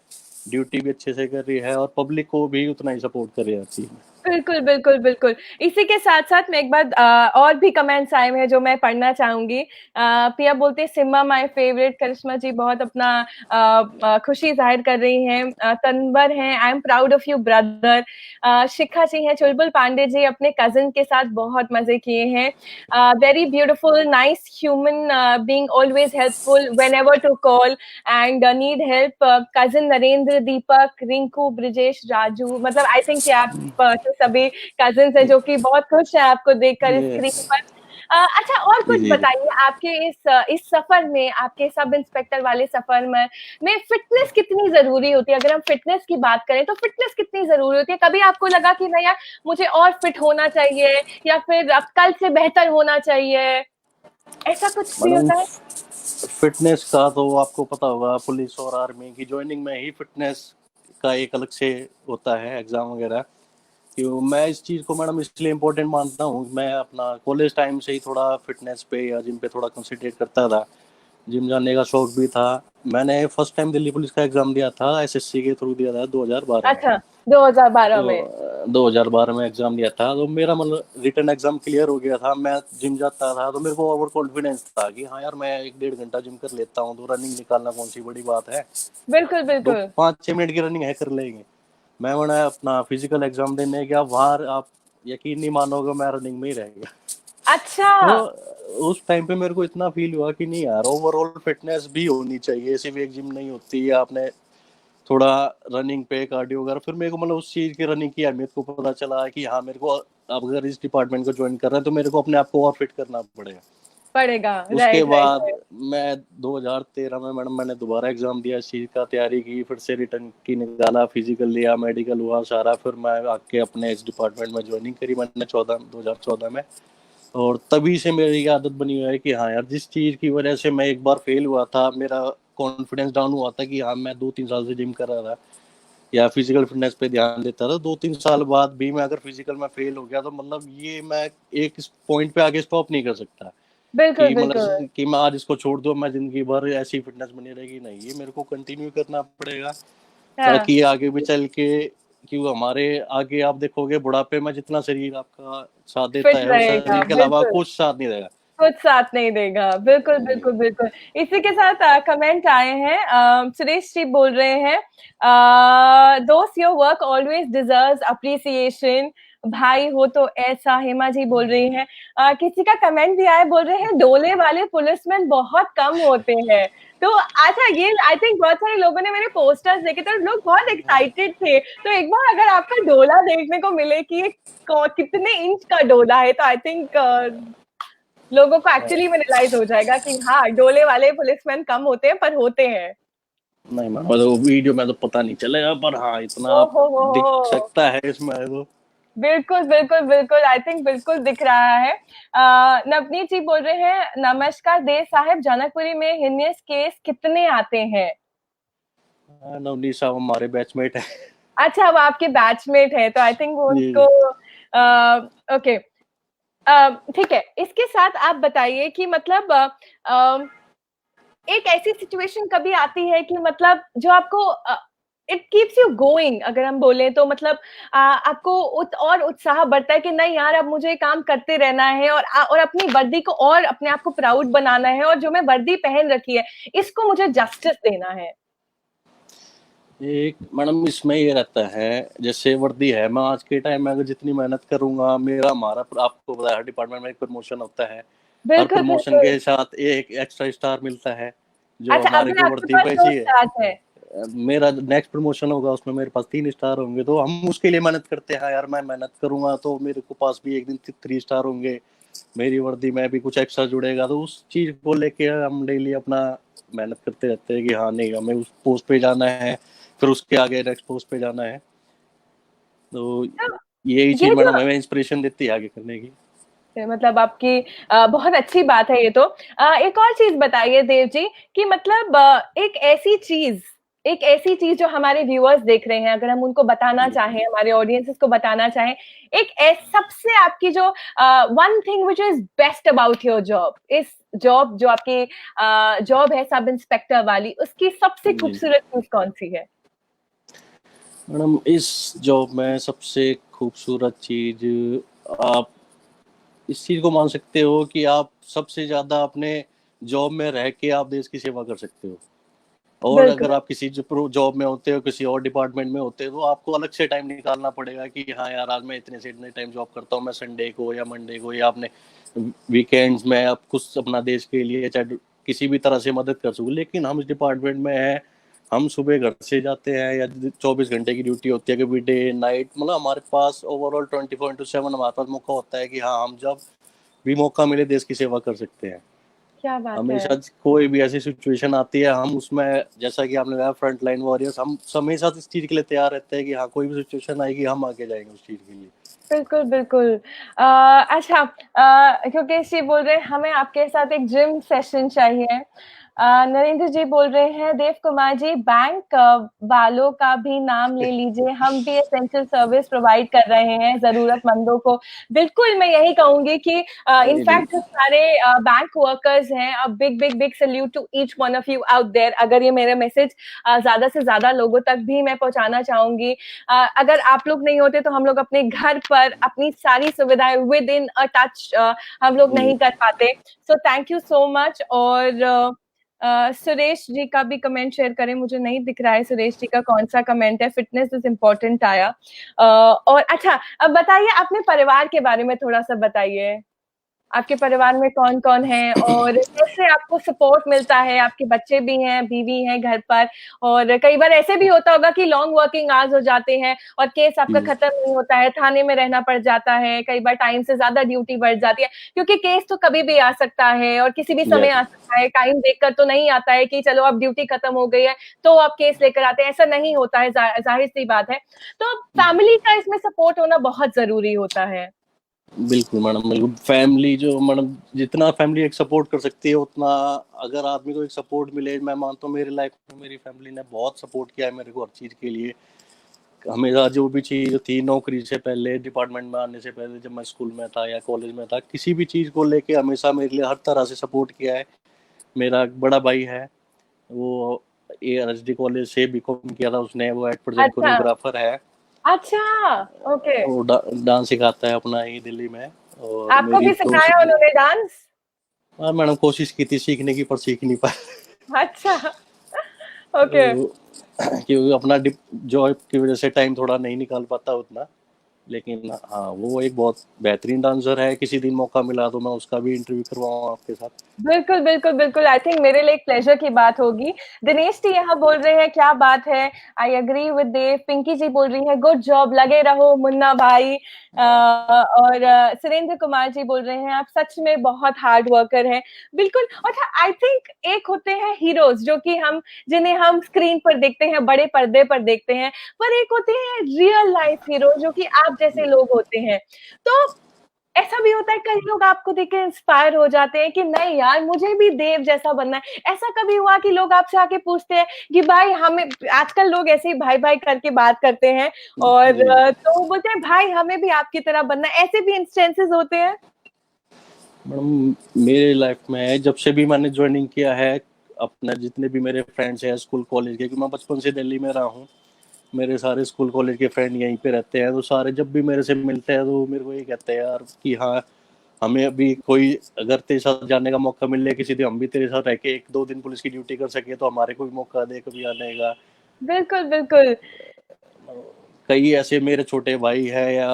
ड्यूटी भी अच्छे से कर रही है और पब्लिक को भी उतना ही सपोर्ट कर रही है हर चीज में बिल्कुल बिल्कुल बिल्कुल। इसी के साथ साथ मैं एक बात और भी कमेंट्स आए हुए हैं जो मैं पढ़ना चाहूंगी। पिया बोलते हैं सिम्मा माय फेवरेट, करिश्मा जी बहुत अपना खुशी जाहिर कर रही हैं। तनवर हैं I am proud of you brother. Shikha ji हैं, चुलबुल पांडे जी अपने कजिन के साथ बहुत मजे किए हैं। Very beautiful nice human being always helpful whenever to call and need help. Cousin Narendra, Deepak, Rinku, Brijesh, Raju, मतलब आई थिंक कि आप सभी कजिन्स हैं जो कि बहुत खुश है आपको देखकर स्क्रीन ये पर। अच्छा और जी कुछ जी बताइए आपके इस सफर में, आपके सब इंस्पेक्टर वाले सफर में फिटनेस कितनी जरूरी होती है? अगर हम फिटनेस की बात करें तो फिटनेस कितनी जरूरी होती है? कभी आपको लगा कि नहीं यार मुझे और फिट होना चाहिए या फिर अब कल से बेहतर होना चाहिए, ऐसा कुछ भी मैडम होता है? फिटनेस का तो आपको पता होगा पुलिस और आर्मी की ज्वाइनिंग में ही फिटनेस का एक अलग से होता है एग्जाम वगैरह क्यों मैं इस चीज़ को मैडम इसलिए इम्पोर्टेंट मानता हूँ मैं अपना कॉलेज टाइम से ही थोड़ा फिटनेस पे या जिम पे थोड़ा कंसंट्रेट करता था जिम जाने का शौक भी था मैंने फर्स्ट टाइम दिल्ली पुलिस का एग्ज़ाम दिया था एसएससी के थ्रू दिया था 2012 में अच्छा, 2012 में। तो 2012 में एग्ज़ाम दिया था तो मेरा मतलब रिटर्न एग्ज़ाम क्लियर हो गया था मैं जिम जाता था तो मेरे को ओवर कॉन्फिडेंस था कि हाँ यार मैं 1-1.5 घंटा जिम कर लेता हूँ तो रनिंग निकालना कौन सी बड़ी बात है बिल्कुल दो बिल्कुल। 5-6 मिनट की रनिंग है कर लेंगे मैंने अपना फिजिकल एग्जाम देने गया वहाँ आप यकीन नहीं मानोगे मैं रनिंग में ही रह गया अच्छा। तो उस टाइम पे मेरे को इतना फील हुआ कि नहीं यार ओवरऑल फिटनेस भी होनी चाहिए सिर्फ एक जिम नहीं होती है आपने थोड़ा रनिंग पे कार्डियो वगैरह फिर मेरे को मतलब उस चीज़ की रनिंग की अहमियत को पता चला कि हाँ मेरे को अब अगर इस डिपार्टमेंट को ज्वाइन कर रहा है तो मेरे को अपने आप को और फिट करना पड़ेगा पड़ेगा, उसके राइट राइट बाद राइट। मैं 2013 में मैडम मैंने दोबारा एग्जाम दिया इस चीज़ का तैयारी की फिर से रिटर्न की निकाला फिजिकल लिया मेडिकल हुआ सारा फिर मैं आके अपने इस डिपार्टमेंट में ज्वाइनिंग करी मैंने 2014 में और तभी से मेरी आदत बनी हुई है कि हाँ यार जिस चीज़ की वजह से मैं एक बार फेल हुआ था मेरा कॉन्फिडेंस डाउन हुआ था कि हाँ मैं 2-3 साल से जिम कर रहा था या फिजिकल फिटनेस पे ध्यान देता था 2-3 साल बाद भी मैं अगर फिजिकल में फेल हो गया तो मतलब ये मैं एक पॉइंट पे आगे स्टॉप नहीं कर सकता बिल्कुल कि बिल्कुल। मतलब कि मैं आज इसको छोड़ दूँ मैं जिंदगी भर ऐसी फिटनेस बनी रहेगी नहीं ये मेरे को कंटिन्यू करना पड़ेगा हाँ, ताकि आगे भी चल के क्यों हमारे आगे आप देखोगे बुढ़ापे में जितना शरीर आपका साथ देता फिट है उस रहेगा, शरीर के अलावा बिल्कुल। कुछ साथ नहीं देगा कुछ साथ नहीं देगा, बिल्कुल जी बिल्कुल बिल्कुल। इसी के साथ कमेंट आए हैं। सुरेश जी बोल रहे हैं दोस्त your work always deserves appreciation, भाई हो तो ऐसा। हेमा जी बोल रही हैं। किसी का कमेंट भी आया, बोल रहे हैं डोले वाले पुलिसमैन बहुत कम होते हैं। तो अच्छा, ये आई थिंक बहुत सारे लोगों ने मेरे पोस्टर्स देखे थे, लोग बहुत एक्साइटेड थे। तो एक बार अगर आपका डोला देखने को मिले कि ये कितने इंच का डोला है, तो आई थिंक लोगों को एक्चुअली में रियलाइज हो जाएगा कि हाँ डोले वाले पुलिसमैन कम होते हैं पर होते हैं। नहीं मैम मतलब वीडियो में तो पता नहीं चलेगा पर हाँ इतना ओ दिख हो। सकता है इसमें तो बिल्कुल बिल्कुल बिल्कुल, आई थिंक बिल्कुल दिख रहा है। नवनीत जी बोल रहे हैं नमस्कार दे साहब, जनकपुरी में हिनियस केस कितने आते हैं? नवनीत साहब हमारे बैचमेट है अच्छा, वो आपके बैचमेट है तो आई थिंक वो जी उनको ओके। ठीक है, इसके साथ आप बताइए कि मतलब एक ऐसी सिचुएशन कभी आती है कि मतलब जो आपको इट कीप्स यू गोइंग, अगर हम बोले तो मतलब आपको और उत्साह बढ़ता है कि नहीं यार अब मुझे काम करते रहना है और अपनी वर्दी को और अपने आप को प्राउड बनाना है और जो मैं वर्दी पहन रखी है इसको मुझे जस्टिस देना है। एक मैडम इसमें ये रहता है जैसे वर्दी है मैं आज के टाइम में अगर जितनी मेहनत करूंगा मेरा हमारा आपको पता है हर डिपार्टमेंट में एक प्रमोशन होता है हर बिल्कुल प्रमोशन बिल्कुल। के साथ एक एक्स्ट्रा स्टार मिलता है जो अच्छा, हमारे अभी को आपके वर्दी पास पे दो चाहिए स्टार्स है? मेरा नेक्स्ट प्रमोशन होगा उसमें मेरे पास 3 स्टार होंगे तो हम उसके लिए मेहनत करते हैं यार मैं मेहनत करूंगा तो मेरे को पास भी एक दिन 3 स्टार होंगे मेरी वर्दी में भी कुछ एक्स्ट्रा जुड़ेगा तो उस चीज को लेके हम डेली अपना मेहनत करते रहते हैं कि हाँ नहीं हमें उस पोस्ट पे जाना है फिर उसके आगे नेक्स्ट पोस्ट पे जाना है। तो तो यही चीज ये जो मैडम हमें इंस्पिरेशन देती है आगे करने की। मतलब आपकी बहुत अच्छी बात है ये तो। एक और चीज बताइए देव जी कि मतलब एक ऐसी चीज जो हमारे व्यूअर्स देख रहे हैं, अगर हम उनको बताना चाहें, हमारे ऑडियंसेस को बताना चाहें, सबसे आपकी जो one thing which is best about your job, इस जॉब जो आपकी जॉब है सब इंस्पेक्टर वाली, उसकी सबसे जी खूबसूरत चीज कौन सी है? मैडम, इस जॉब में सबसे खूबसूरत चीज आप इस चीज को मान सकते हो कि आप सबसे ज्यादा अपने जॉब में रह के आप देश की सेवा कर सकते हो। और अगर बिल्कुल। आप किसी जॉब में होते हो, किसी और डिपार्टमेंट में होते हो, तो आपको अलग से टाइम निकालना पड़ेगा कि हाँ यार, आज मैं इतने से इतने टाइम जॉब करता हूँ, मैं संडे को या मंडे को या अपने वीकेंड्स में आप कुछ अपना देश के लिए चाहे किसी भी तरह से मदद कर सकूँ। लेकिन हम इस डिपार्टमेंट में हैं, हम सुबह घर से जाते हैं या 24 घंटे की ड्यूटी होती है, कभी डे नाइट, मतलब हमारे पास ओवरऑल 24/7 हमारे पास मौका होता है कि हाँ, हम जब भी मौका मिले देश की सेवा कर सकते हैं। क्या बात है। हमेशा कोई भी ऐसी सिचुएशन आती है, हम उसमें, जैसा कि आपने कहा फ्रंट लाइन वॉरियर्स, हम हमेशा इस चीज के लिए तैयार रहते हैं कि हाँ, कोई भी सिचुएशन आएगी हम आगे जाएंगे उस चीज के लिए। बिल्कुल बिल्कुल। अच्छा, क्योंकि जी बोल रहे हैं हमें आपके साथ एक जिम सेशन चाहिए। नरेंद्र जी बोल रहे हैं देव कुमार जी बैंक वालों का भी नाम ले लीजिए, हम भी एसेंशियल सर्विस प्रोवाइड कर रहे हैं जरूरतमंदों को। बिल्कुल, मैं यही कहूंगी कि नहीं नहीं, इनफैक्ट जो सारे बैंक वर्कर्स हैं, big big big salute to each one of you out there. अगर ये मेरा मैसेज ज्यादा से ज्यादा लोगों तक भी मैं पहुंचाना चाहूंगी। अगर आप लोग नहीं होते तो हम लोग अपने घर पर अपनी सारी सुविधाएं विद इन अ टच हम लोग नहीं कर पाते। So thank you so much. और सुरेश जी का भी कमेंट शेयर करें, मुझे नहीं दिख रहा है सुरेश जी का कौन सा कमेंट है। फिटनेस इज इम्पोर्टेंट आया। और अच्छा, अब बताइए अपने परिवार के बारे में थोड़ा सा बताइए। आपके परिवार में कौन कौन है और कैसे आपको सपोर्ट मिलता है? आपके बच्चे भी हैं, बीवी हैं घर पर, और कई बार ऐसे भी होता होगा कि लॉन्ग वर्किंग आवर्स हो जाते हैं और केस आपका खत्म नहीं होता है, थाने में रहना पड़ जाता है, कई बार टाइम से ज्यादा ड्यूटी बढ़ जाती है, क्योंकि केस तो कभी भी आ सकता है और किसी भी समय आ सकता है। टाइम देखकर तो नहीं आता है कि चलो अब ड्यूटी खत्म हो गई है तो आप केस लेकर आते हैं, ऐसा नहीं होता है, जाहिर सी बात है। तो फैमिली का इसमें सपोर्ट होना बहुत जरूरी होता है। बिल्कुल मैडम, बिल्कुल। फैमिली जो मैडम, जितना फैमिली एक सपोर्ट कर सकती है उतना अगर आदमी को एक सपोर्ट मिले, मैं मानता हूँ मेरी लाइफ में मेरी फैमिली ने बहुत सपोर्ट किया है मेरे को हर चीज़ के लिए। हमेशा जो भी चीज़ थी, नौकरी से पहले, डिपार्टमेंट में आने से पहले, जब मैं स्कूल में था या कॉलेज में था, किसी भी चीज़ को लेके हमेशा मेरे लिए हर तरह से सपोर्ट किया है। मेरा एक बड़ा भाई है, वो ARSD कॉलेज से बीकॉम किया था उसने, वो एट प्रेजेंट अच्छा कोरियोग्राफर है। अच्छा। ओके। वो डांस सिखाता है अपना ही दिल्ली में। और आपको मेरी भी तो सिखाया उन्होंने डांस? हाँ मैडम, कोशिश की थी सीखने की पर सीख नहीं पाया। अच्छा। ओके। क्योंकि अपना जॉब की वजह से टाइम थोड़ा नहीं निकाल पाता उतना। लेकिन हाँ, वो एक बहुत बेहतरीन डांसर है, किसी दिन मौका मिला तो मैं उसका भी इंटरव्यू करवाऊंगा आपके साथ। बिल्कुल बिल्कुल बिल्कुल, आई थिंक मेरे लिए एक प्लेजर की बात होगी। दिनेश जी यहाँ बोल रहे हैं क्या बात है, आई एग्री विद देव। पिंकी जी बोल रही है गुड जॉब, लगे रहो मुन्ना भाई। और सुरेंद्र कुमार जी बोल रहे हैं आप सच में बहुत हार्ड वर्कर हैं। बिल्कुल। और आई थिंक एक होते हैं हीरोज जो कि जिन्हें हम स्क्रीन पर देखते हैं, बड़े पर्दे पर देखते हैं, पर एक होते हैं रियल लाइफ हीरो जो कि आप जैसे लोग होते हैं। तो ऐसा भी होता है कई लोग आपको देख के इंस्पायर हो जाते हैं कि नहीं यार, मुझे भी देव जैसा बनना है। ऐसा कभी हुआ कि लोग आपसे आके पूछते हैं कि भाई हमें, आजकल लोग ऐसे ही भाई भाई करके बात करते हैं, और जी तो वो बोलते हैं भाई हमें भी आपकी तरह बनना है, ऐसे भी इंस्टेंसेस होते हैं? मैडम, मेरे लाइफ में जब से भी मैंने ज्वाइनिंग किया है, अपने जितने भी मेरे फ्रेंड्स हैं स्कूल कॉलेज के, क्योंकि मैं बचपन से दिल्ली में रहा हूँ, मेरे सारे स्कूल कॉलेज के फ्रेंड यहीं पे रहते हैं, तो सारे जब भी मेरे से मिलते हैं तो मेरे को ये कहते हैं यार कि हाँ, हमें अभी कोई अगर तेरे साथ जाने का मौका मिल जाए किसी दिन, हम भी तेरे साथ रह के 1-2 दिन पुलिस की ड्यूटी कर सके तो हमारे को भी मौका दे कभी आने का। बिल्कुल बिल्कुल। कई ऐसे मेरे छोटे भाई है या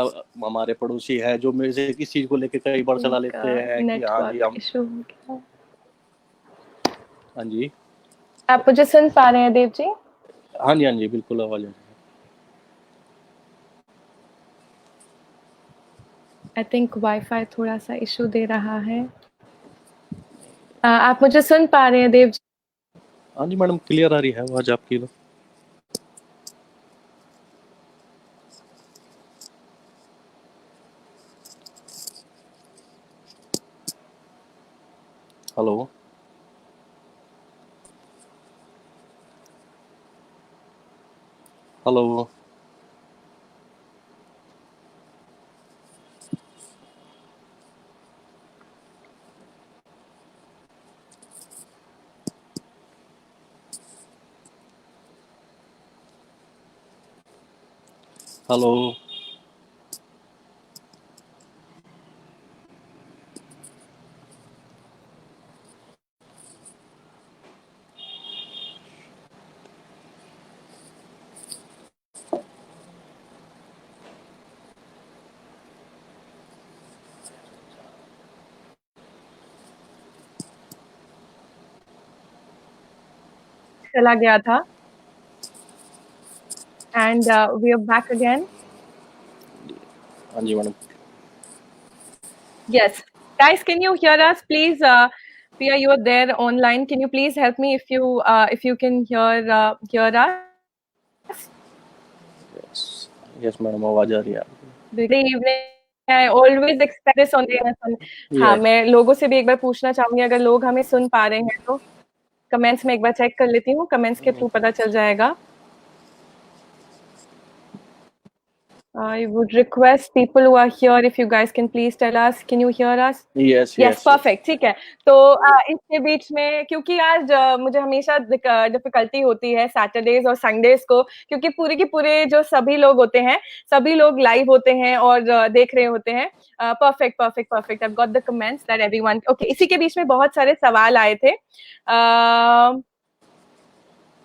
हमारे पड़ोसी है जो मेरे से किस चीज को लेके कई बार सलाह इनका लेते हैं कि हाँ जी नेटवर्क हम, इशू हो गया। हाँ जी, आप मुझे सुन पा रहे हैं देव जी? हाँ जी, हाँ जी, बिल्कुल आवाज है। आई थिंक वाईफाई थोड़ा सा इशू दे रहा है। आप मुझे सुन पा रहे हैं देव जी? हाँ जी मैडम, क्लियर आ रही है आवाज आपकी तो। हेलो हेलो हेलो चला गया था and we are back again. हाँ जी madam Yes. Guys, can you hear us? Please, Pia, you are there online. Can you please help me if you can hear us? Yes yes madam आवाज आ रही है आपकी Good evening. I always expect this on the हाँ, यस मैं लोगों से भी एक बार पूछना चाहूंगी अगर लोग हमें सुन पा रहे हैं तो कमेंट्स में एक बार चेक कर लेती हूँ कमेंट्स के थ्रू पता चल जाएगा I would request people who are here if you guys can please tell us. Can you hear us? Yes yes yes perfect ठीक है तो इसके बीच में क्योंकि आज मुझे हमेशा डिफिकल्टी होती है सैटरडेज और संडेज को क्योंकि पूरे के पूरे जो सभी लोग होते हैं सभी लोग लाइव होते हैं और देख रहे होते हैं perfect perfect perfect I got the comments that everyone okay इसी के बीच में बहुत सारे सवाल आए थे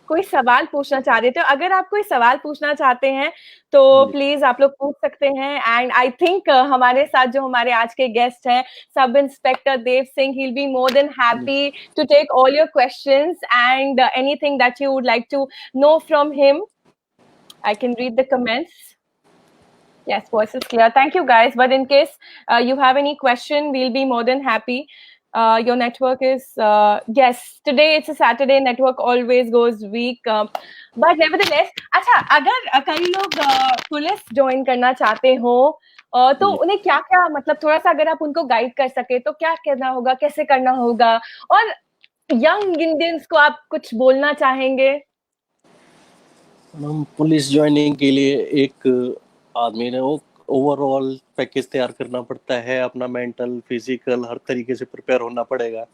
कोई सवाल पूछना चाह रहे थे अगर आप कोई सवाल पूछना चाहते हैं तो प्लीज आप लोग पूछ सकते हैं एंड आई थिंक हमारे साथ जो हमारे आज के गेस्ट हैं सब inspector Dev Singh he will be more than happy to take all your questions and anything that you would like to know from him I can read the comments Yes, voice is clear. Thank you, guys. But in case you have any question, we'll be more than happy. Your network is yes. Today it's a Saturday. Network always goes weak. But nevertheless, अच्छा अगर कई लोग पुलिस ज्वाइन करना चाहते हो तो उन्हें क्या क्या मतलब थोड़ा सा अगर आप उनको गाइड कर सके तो क्या करना होगा कैसे करना होगा और यंग इंडियंस को आप कुछ बोलना चाहेंगे हम पुलिस ज्वाइनिंग के लिए एक आदमी ने वो ओवरऑल पैकेज तैयार करना पड़ता है अपना मेंटल फिजिकल हर तरीके से प्रिपेयर होना पड़ेगा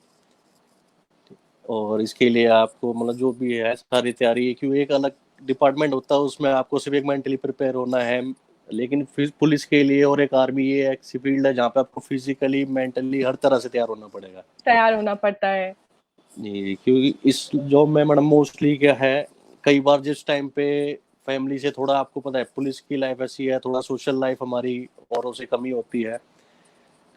और इसके लिए आपको मतलब जो भी है सारी तैयारी क्योंकि एक अलग डिपार्टमेंट होता है उसमें आपको सिर्फ एक मेंटली प्रिपेयर होना है लेकिन पुलिस के लिए और एक आर्मी ये एक फील्ड है जहाँ पे आपको फिजिकली मेंटली हर तरह से तैयार होना पड़ेगा तैयार होना पड़ता है जी क्योंकि इस जॉब में मैडम मोस्टली क्या है कई बार जिस टाइम पे फैमिली से थोड़ा आपको पता है पुलिस की लाइफ ऐसी है थोड़ा सोशल लाइफ हमारी औरों से कमी होती है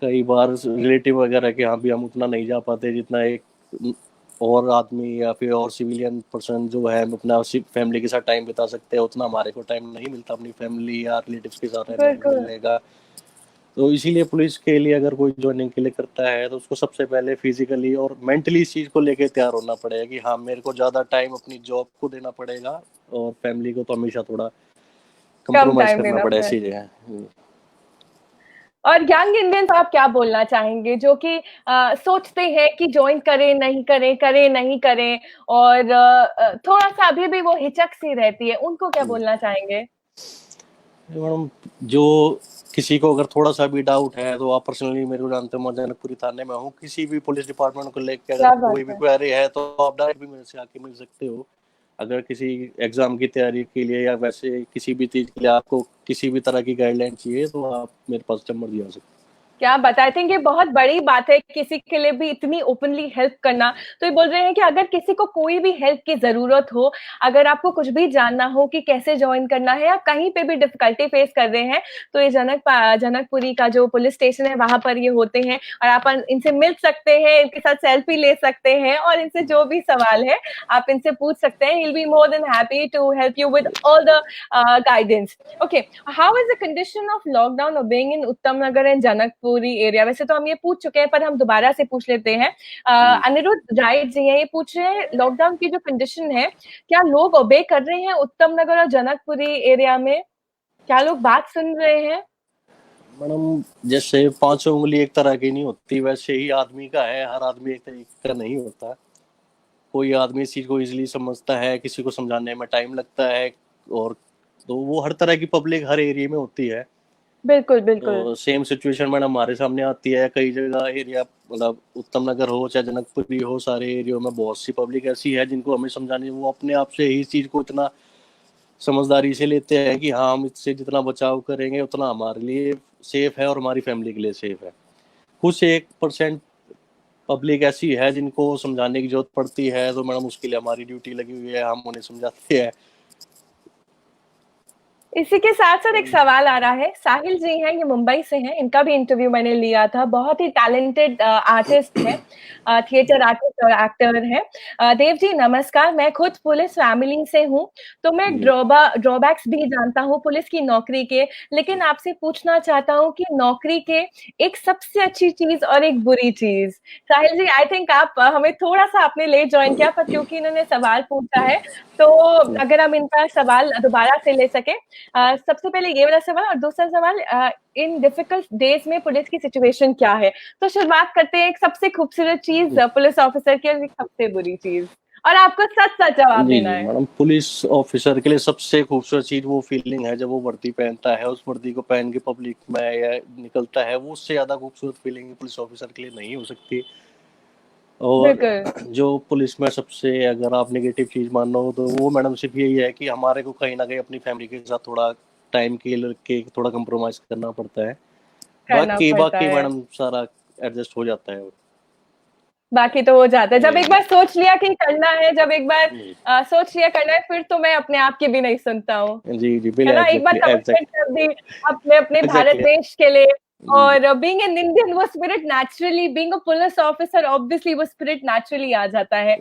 कई बार रिलेटिव वगैरह के यहाँ भी हम उतना नहीं जा पाते जितना एक और आदमी या फिर और सिविलियन पर्सन जो है अपना फैमिली के साथ टाइम बिता सकते हैं उतना हमारे को टाइम नहीं मिलता अपनी फैमिली या रिलेटिव्स के साथ मिलने का तो इसीलिए पुलिस के लिए अगर कोई ज्वाइनिंग के लिए करता है तो उसको सबसे पहले फिजिकली और मेंटली इस चीज़ को लेके तैयार होना पड़ेगा कि हाँ मेरे को ज़्यादा टाइम अपनी जॉब को देना पड़ेगा और फैमिली को तो हमेशा थोड़ा कंप्रोमाइज करना पड़ेगा ऐसी जगह और यंग इंडियंस आप क्या बोलना चाहेंगे जो कि सोचते हैं कि ज्वाइन करें नहीं करें और थोड़ा सा अभी भी वो हिचक सी रहती है उनको क्या बोलना चाहेंगे मैडम जो किसी को अगर थोड़ा सा भी डाउट है तो आप पर्सनली मेरे को जानते हो मैं जनकपुरी थाने में हूँ किसी भी पुलिस डिपार्टमेंट को लेकर अगर कोई भी क्वेरी है तो आप डायरेक्ट भी मेरे से आके मिल सकते हो अगर किसी एग्जाम की तैयारी के लिए या वैसे किसी भी चीज के लिए आपको किसी भी तरह की गाइडलाइन चाहिए तो आप मेरे पास नंबर दिया सकते हैं क्या बता आई थिंक ये बहुत बड़ी बात है किसी के लिए भी इतनी ओपनली हेल्प करना तो ये बोल रहे हैं कि अगर किसी को कोई भी हेल्प की जरूरत हो अगर आपको कुछ भी जानना हो कि कैसे ज्वाइन करना है या कहीं पे भी डिफिकल्टी फेस कर रहे हैं तो ये जनकपुरी का जो पुलिस स्टेशन है वहां पर ये होते हैं और आप इनसे मिल सकते हैं इनके साथ सेल्फी ले सकते हैं और इनसे जो भी सवाल है आप इनसे पूछ सकते हैं he'll be more than happy to help you with all the guidance okay how is the condition of lockdown obeying in Uttam Nagar and Janakpur पूरी एरिया वैसे तो हम ये पूछ चुके हैं पर हम दोबारा से पूछ लेते हैं अनिरुद्ध राइट जी हैं ये पूछ रहे हैं लॉकडाउन की जो कंडीशन है क्या लोग ओबे कर रहे हैं उत्तम नगर और जनकपुरी एरिया में क्या लोग बात सुन रहे हैं मैडम जैसे पांचों उंगली एक तरह की नहीं होती, वैसे ही आदमी का है, हर आदमी एक तरीके का नहीं होता। कोई आदमी इस चीज को इजीली समझता है, किसी को समझाने में टाइम लगता है, और तो वो हर तरह की पब्लिक हर एरिया में होती है। बिल्कुल बिल्कुल। तो सेम सिचुएशन मैडम हमारे सामने आती है कई जगह एरिया, मतलब उत्तम नगर हो चाहे जनकपुरी हो, सारे एरिया में बहुत सी पब्लिक ऐसी है जिनको हमें समझाने, वो अपने आप से ही इस चीज को इतना समझदारी से लेते हैं कि हाँ हम इससे जितना बचाव करेंगे उतना हमारे लिए सेफ है और हमारी फैमिली के लिए सेफ है। कुछ 1% पब्लिक ऐसी है जिनको समझाने की जरूरत पड़ती है, तो मैडम उसके लिए हमारी ड्यूटी लगी हुई है, हम उन्हें समझाते हैं। इसी के साथ साथ एक सवाल आ रहा है, साहिल जी हैं, ये मुंबई से हैं, इनका भी इंटरव्यू मैंने लिया था, बहुत ही टैलेंटेड आर्टिस्ट है, थिएटर आर्टिस्ट और एक्टर है। देव जी नमस्कार, मैं खुद पुलिस फैमिली से हूँ, तो मैं जी ड्रॉबैक्स भी जानता हूँ पुलिस की नौकरी के, लेकिन आपसे पूछना चाहता हूँ कि नौकरी के एक सबसे अच्छी चीज और एक बुरी चीज। साहिल जी आई थिंक आप हमें थोड़ा सा आपने लेट ज्वाइन किया, पर क्योंकि इन्होंने सवाल पूछा है तो अगर हम इनका सवाल दोबारा से ले सके। सबसे पहले ये वाला सवाल, और दूसरा सवाल, इन डिफिकल्ट डेज में पुलिस की सिचुएशन क्या है। तो शुरुआत करते हैं, एक सबसे खूबसूरत चीज पुलिस ऑफिसर की और एक सबसे बुरी चीज, और आपको सच सच जवाब जी देना जी है। मैडम, पुलिस ऑफिसर के लिए सबसे खूबसूरत चीज वो फीलिंग है जब वो वर्दी पहनता है, उस वर्दी को पहन के पब्लिक में या निकलता है, वो उससे ज्यादा खूबसूरत फीलिंग पुलिस ऑफिसर के लिए नहीं हो सकती। और बिल्कुल। जो पुलिस में सबसे अगर आप नेगेटिव चीज मानो तो वो मैडम सिर्फ यही है कि हमारे को कहीं ना कहीं अपनी फैमिली के साथ थोड़ा टाइम के थोड़ा कंप्रोमाइज करना पड़ता है। करना बाकी पड़ता बाकी है, मैडम सारा एडजस्ट हो जाता है। बाकी तो हो जाता है जब एक जी बार सोच लिया कि करना है, जब एक बार जी सोच लिया करना है, फिर तो मैं अपने आप की भी नहीं सुनता हूँ, जी जी बिल है ना। एक बार एग्जैक्टली कमिटमेंट एग्जैक्टली कर दी अपने अपने भारत एग्जैक्टली देश के लिए, जी जी और बीइंग एन इंडियन वो spirit naturally, being a police officer obviously वो स्पिरिट नेचुरली आ जाता है।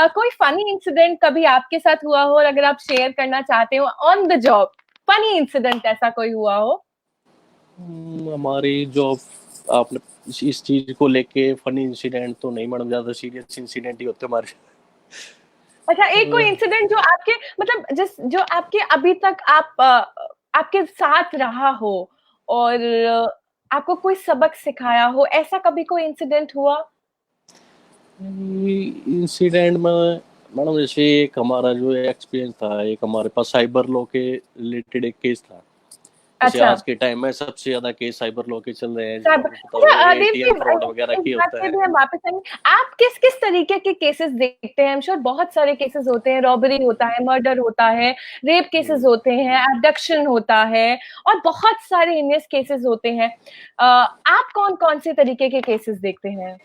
कोई फनी इंसिडेंट कभी आपके साथ हुआ हो, और अगर आप शेयर करना चाहते हो on the job, funny incident ऐसा कोई हुआ हो। हमारी जॉब आपने इस चीज को लेके फनी इंसिडेंट तो नहीं मैडम, ज्यादा सीरियस इंसिडेंट ही होते हमारे। अच्छा, एक कोई इंसिडेंट जो आपके मतलब जिस जो आपके अभी तक आपके साथ रहा हो, और आपको कोई सबक सिखाया हो, ऐसा कभी कोई इंसिडेंट हुआ। इंसिडेंट में मैडम जैसे एक हमारा जो एक्सपीरियंस था, एक हमारे पास साइबर लॉ के रिलेटेड एक केस था। जैसे अच्छा, आज के टाइम में सबसे ज्यादा केस साइबर लॉ के चल रहे हैं, सब आपको पता होगा अच्छा देव जी, एटीएम फ्रॉड वगैरह इस की बात होता पे है। भी हम वापस आएंगे। आप किस किस तरीके के केसेस देखते हैं। आई एम श्योर बहुत सारे केसेस होते हैं, रॉबरी होता है, मर्डर होता है, रेप केसेस होते हैं, एब्डक्शन होता है, और बहुत सारे इनियस केसेस होते हैं। आप कौन कौन से तरीके के केसेस देखते हैं।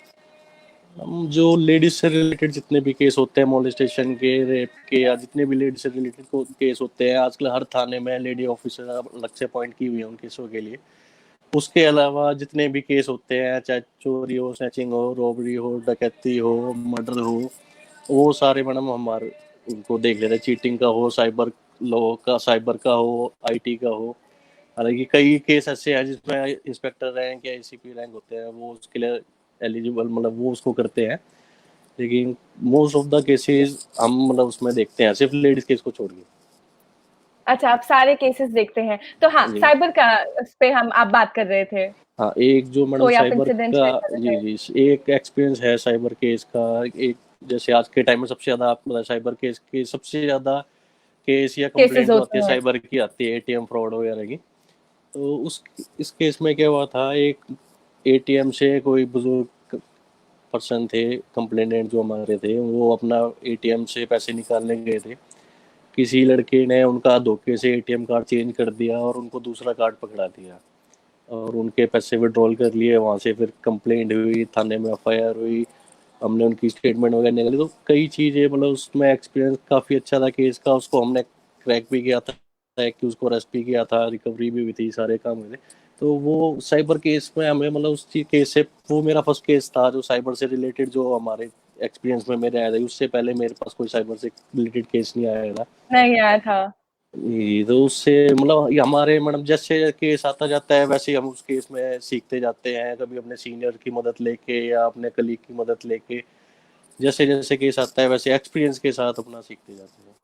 हम जो लेडीज से रिलेटेड जितने भी केस होते हैं, मोलेस्टेशन के, रेप के, या जितने भी लेडीज से रिलेटेड केस होते हैं, आजकल हर थाने में लेडी ऑफिसर अलग से अपॉइंट की हुई है उन केसों के लिए। उसके अलावा जितने भी केस होते हैं, चाहे चोरी हो, स्नैचिंग हो, रॉबरी हो, डकैती हो, मर्डर हो, वो सारे मैडम हमारे उनको देख लेते हैं। चीटिंग का हो, साइबर लॉ का, साइबर का हो, आईटी का हो। हालांकि कई केस ऐसे हैं जिसमें इंस्पेक्टर रैंक या एसीपी रैंक होते हैं, वो उसके लिए एलिजिबल, मतलब वो उसको करते हैं। लेकिन मोस्ट ऑफ द केसेस हम मतलब उसमें देखते हैं, सिर्फ लेडीज केस को छोड़ के। अच्छा, आप सारे केसेस देखते हैं, तो हाँ, जी साइबर का उस पे हम आप बात कर रहे थे, हाँ, एक जो मैडम कोई आप साइबर इंसिडेंट का, शेयर कर जी रहे थे। जी एक एक्सपीरियंस है साइबर केस का। एक जैसे आज के टाइम में सबसे ज़्यादा आपको पता है, साइबर केस के सबसे ज़्यादा केस या केसेस कंप्लेंट जो आती होते है हैं। साइबर की आती है, एटीएम फ्रॉड वगैरह की। तो उस इस केस में क्या हुआ था, एक एटीएम से कोई बुजुर्ग पर्सन थे, कंप्लेनेंट जो हमारे थे, वो अपना एटीएम से पैसे निकालने गए थे। किसी लड़के ने उनका धोखे से एटीएम कार्ड चेंज कर दिया और उनको दूसरा कार्ड पकड़ा दिया, और उनके पैसे विड्रॉल कर लिए। वहाँ से फिर कंप्लेंट हुई, थाने में एफआईआर हुई, हमने उनकी स्टेटमेंट वगैरह निकाली। तो कई चीज़ें मतलब उसमें एक्सपीरियंस काफ़ी अच्छा था केस का, उसको हमने क्रैक भी किया था, कि उसको अरेस्ट भी किया था, रिकवरी भी हुई थी, सारे काम हुए थे। तो वो साइबर केस में हमें मतलब उस चीज केस से, वो मेरा फर्स्ट केस था जो साइबर से रिलेटेड, जो हमारे एक्सपीरियंस में मेरे आया था। उससे पहले मेरे पास कोई साइबर से रिलेटेड केस नहीं आया था। नहीं आया था। ये तो उससे मतलब ये हमारे मैडम जैसे केस आता जाता है वैसे ही हम उस केस में सीखते जाते हैं, कभी अपने सीनियर की मदद लेके या अपने कलीग की मदद लेके। जैसे जैसे केस आता है वैसे एक्सपीरियंस के साथ अपना सीखते जाते हैं।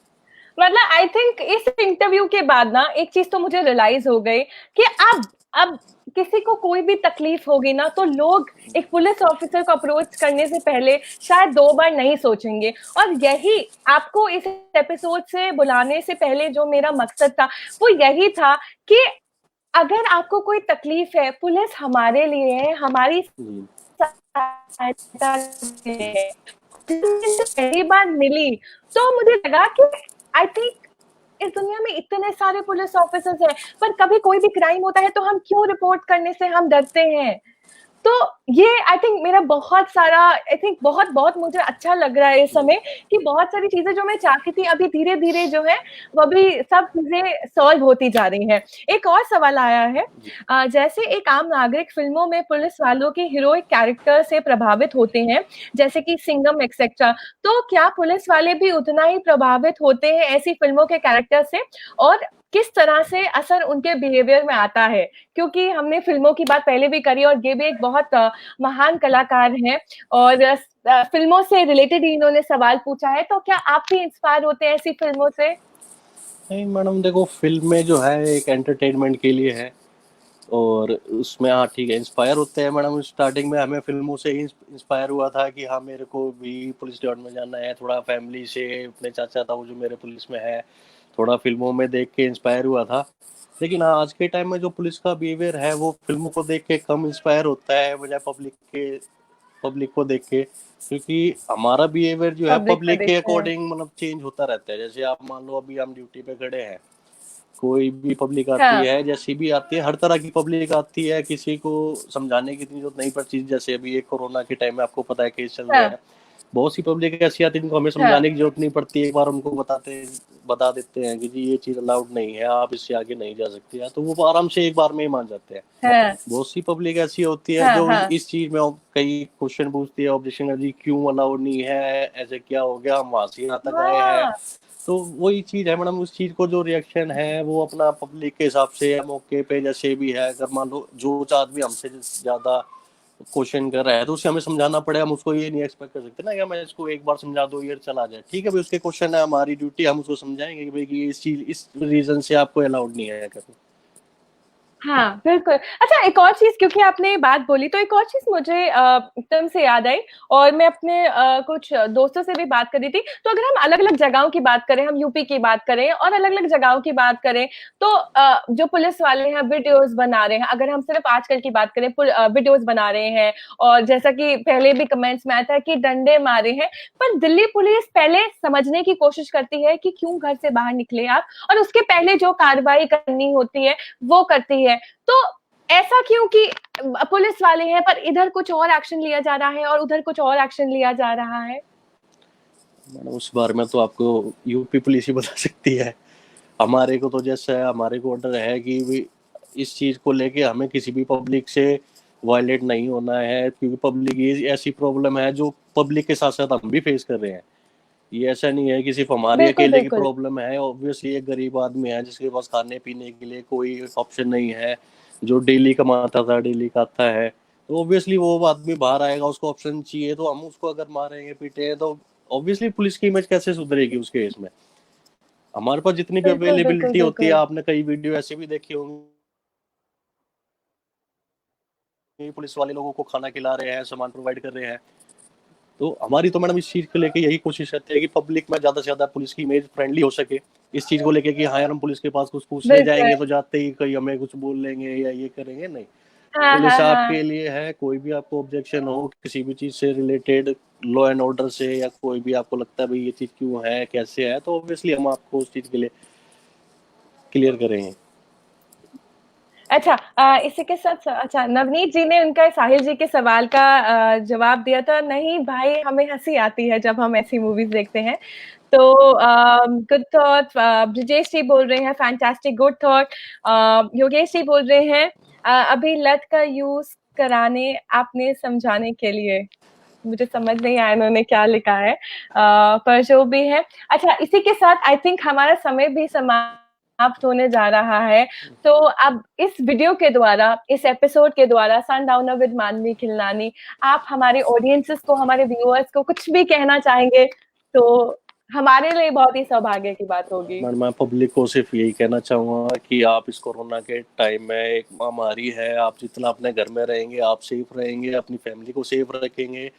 मतलब आई थिंक इस इंटरव्यू के बाद ना एक चीज तो मुझे रियलाइज हो गई कि आप अब किसी को कोई भी तकलीफ होगी ना तो लोग एक पुलिस ऑफिसर को अप्रोच करने से पहले शायद 2 बार नहीं सोचेंगे। और यही आपको इस एपिसोड से बुलाने से पहले जो मेरा मकसद था वो यही था कि अगर आपको कोई तकलीफ है, पुलिस हमारे लिए है, हमारी सहायता के लिए है। पहली बार मिली तो मुझे लगा कि आई थिंक इस दुनिया में इतने सारे पुलिस ऑफिसर्स हैं, पर कभी कोई भी क्राइम होता है तो हम क्यों रिपोर्ट करने से हम डरते हैं। तो ये आई थिंक मेरा बहुत सारा आई थिंक बहुत बहुत मुझे अच्छा लग रहा है इस समय कि बहुत सारी चीजें जो मैं चाहती थी अभी धीरे धीरे जो है वो भी सब चीजें सॉल्व होती जा रही हैं। एक और सवाल आया है, जैसे एक आम नागरिक फिल्मों में पुलिस वालों के हीरोइक कैरेक्टर से प्रभावित होते हैं जैसे कि सिंघम एक्सेट्रा, तो क्या पुलिस वाले भी उतना ही प्रभावित होते हैं ऐसी फिल्मों के कैरेक्टर से, और किस तरह से असर उनके बिहेवियर में आता है? क्योंकि हमने फिल्मों की बात पहले भी करी और ये भी एक बहुत महान कलाकार हैं और फिल्मों से रिलेटेड ही इन्होंने सवाल पूछा है, तो क्या आप भी इंस्पायर होते हैं ऐसी फिल्मों से? नहीं मैडम, देखो फिल्में जो है एक एंटरटेनमेंट के लिए है, और उसमें हाँ ठीक है इंस्पायर होते हैं मैडम। स्टार्टिंग में हमें फिल्मों से ही इंस्पायर हुआ था कि हाँ मेरे को भी पुलिस डिपार्टमेंट में जाना है, थोड़ा फैमिली से, अपने चाचा था वो जो मेरे पुलिस में है, थोड़ा फिल्मों में देख के इंस्पायर हुआ था। लेकिन हाँ आज के टाइम में जो पुलिस का बिहेवियर है वो फिल्मों को देख के कम इंस्पायर होता है बजाय पब्लिक को देख के, क्योंकि हमारा बिहेवियर जो है पब्लिक को पब्लिक के देखते हैं। अकॉर्डिंग मतलब चेंज होता रहता है। जैसे आप मान लो अभी हम ड्यूटी पे खड़े हैं, कोई भी पब्लिक आती हाँ, है, जैसी भी आती है, हर तरह की पब्लिक आती है, किसी को समझाने की इतनी जरूरत नहीं पड़ती। जैसे अभी एक कोरोना के टाइम में आपको पता है केस चल रहे हाँ, हैं, बहुत सी पब्लिक ऐसी आती है जिनको हमें हाँ, समझाने की जरूरत नहीं पड़ती, एक बार उनको बता देते हैं कि जी ये चीज अलाउड नहीं है, आप इससे आगे नहीं जा सकते हैं, तो वो आराम से एक बार में ही मान जाते हैं। हाँ, बहुत सी पब्लिक ऐसी होती है हाँ, जो हाँ, इस चीज में कई क्वेश्चन पूछती है, ऑब्जेक्शन करती है, क्यों अलाउड नहीं है, ऐसे क्या हो गया, हम वहां से यहाँ तक आए हैं। हाँ, तो वही चीज है मैडम, उस चीज को जो रिएक्शन है वो अपना पब्लिक के हिसाब से या मौके पे जैसे भी है, अगर मान लो जो आदमी हमसे ज्यादा क्वेश्चन कर रहा है तो उसे हमें समझाना पड़े। हम उसको ये नहीं एक्सपेक्ट कर सकते ना कि मैं इसको एक बार समझा दो ये चला जाए। ठीक है भाई, उसके क्वेश्चन है, हमारी ड्यूटी, हम उसको समझाएंगे कि भाई कि इस चीज इस रीजन से आपको अलाउड नहीं है करना। हाँ, बिल्कुल। अच्छा, एक और चीज़, क्योंकि आपने ये बात बोली तो एक और चीज़ मुझे एकदम से याद आई और मैं अपने कुछ दोस्तों से भी बात कर रही थी। तो अगर हम अलग-अलग जगहों की बात करें, हम यूपी की बात करें और अलग-अलग जगहों की बात करें, तो जो पुलिस वाले हैं वीडियोज़ बना रहे हैं। अगर हम सिर्फ आजकल की बात करें, वीडियोज़ बना रहे हैं और जैसा कि पहले भी कमेंट्स में आया था कि डंडे मारे हैं। पर दिल्ली पुलिस पहले समझने की कोशिश करती है कि क्यों घर से बाहर निकले आप, और उसके पहले जो कार्रवाई करनी होती है, वो करती है। तो ऐसा क्यों कि पुलिस वाले हैं पर इधर कुछ और एक्शन लिया जा रहा है और उधर कुछ और एक्शन लिया जा रहा है? मैडम उस बारे में तो आपको यूपी पुलिस ही बता सकती है। हमारे को तो जैसा है, हमारे को ऑर्डर है कि इस चीज को लेके हमें किसी भी पब्लिक से वायलेट नहीं होना है, क्योंकि पब्लिक ये ऐसी प्रॉब्लम है जो पब्लिक के साथ साथ हम भी फेस कर रहे हैं। ये ऐसा नहीं है कि सिर्फ हमारे बिल्कुल, अकेले की बिल्कुल। प्रॉब्लम है। ऑब्वियसली एक गरीब आदमी है जिसके पास खाने पीने के लिए कोई ऑप्शन नहीं है, जो डेली कमाता था डेली खाता है, तो ऑब्वियसली वो आदमी बाहर आएगा, उसको ऑप्शन चाहिए। तो हम उसको अगर मारेंगे पीटेंगे तो ऑब्वियसली पुलिस की इमेज कैसे सुधरेगी उस केस में। हमारे पास जितनी भी बिल्कुल, बिल्कुल, अवेलेबिलिटी होती है, बिल्कुल। आपने कई वीडियो ऐसे भी देखी होंगी, पुलिस वाले लोगों को खाना खिला रहे हैं, सामान प्रोवाइड कर रहे हैं। तो हमारी तो मैडम इस चीज को लेके यही कोशिश रहती है कि पब्लिक में ज्यादा से ज्यादा पुलिस की इमेज फ्रेंडली हो सके। इस चीज को लेके कि हाँ यार हम पुलिस के पास कुछ पूछने बिल्कुल। जाएंगे तो जाते ही कहीं हमें कुछ बोल लेंगे या ये करेंगे, नहीं। हाँ, हाँ, पुलिस हाँ। आपके लिए है, कोई भी आपको ऑब्जेक्शन हो किसी भी चीज से रिलेटेड, लॉ एंड ऑर्डर से, या कोई भी आपको लगता है भाई ये चीज क्यों है कैसे है, तो ऑब्वियसली हम आपको उस चीज के लिए क्लियर करेंगे। अच्छा, इसी के साथ अच्छा, नवनीत जी ने उनका साहिल जी के सवाल का जवाब दिया था, नहीं भाई हमें हंसी आती है जब हम ऐसी मूवीज देखते हैं। तो गुड थॉट, ब्रिजेश जी बोल रहे हैं fantastic, good thought. Yogesh ji बोल रहे हैं अभी लत का यूज कराने आपने समझाने के लिए। मुझे समझ नहीं आया इन्होंने क्या लिखा है, पर जो भी है। अच्छा, इसी के साथ आई थिंक हमारा समय भी समाप्त होने जा रहा है। तो अब इस वीडियो के द्वारा, इस एपिसोड के द्वारा, सनडाउनर विद मानवी खिलनानी, आप हमारे ऑडियंसेस को, हमारे व्यूअर्स को कुछ भी कहना चाहेंगे तो हमारे लिए बहुत ही सौभाग्य की बात होगी। मैं पब्लिक को सिर्फ यही कहना चाहूँगा कि आप इस कोरोना के टाइम में, एक महामारी है, आप जितना अपने घर में रहेंगे आप सेफ रहेंगे, अपनी फैमिली को सेफ रखेंगे,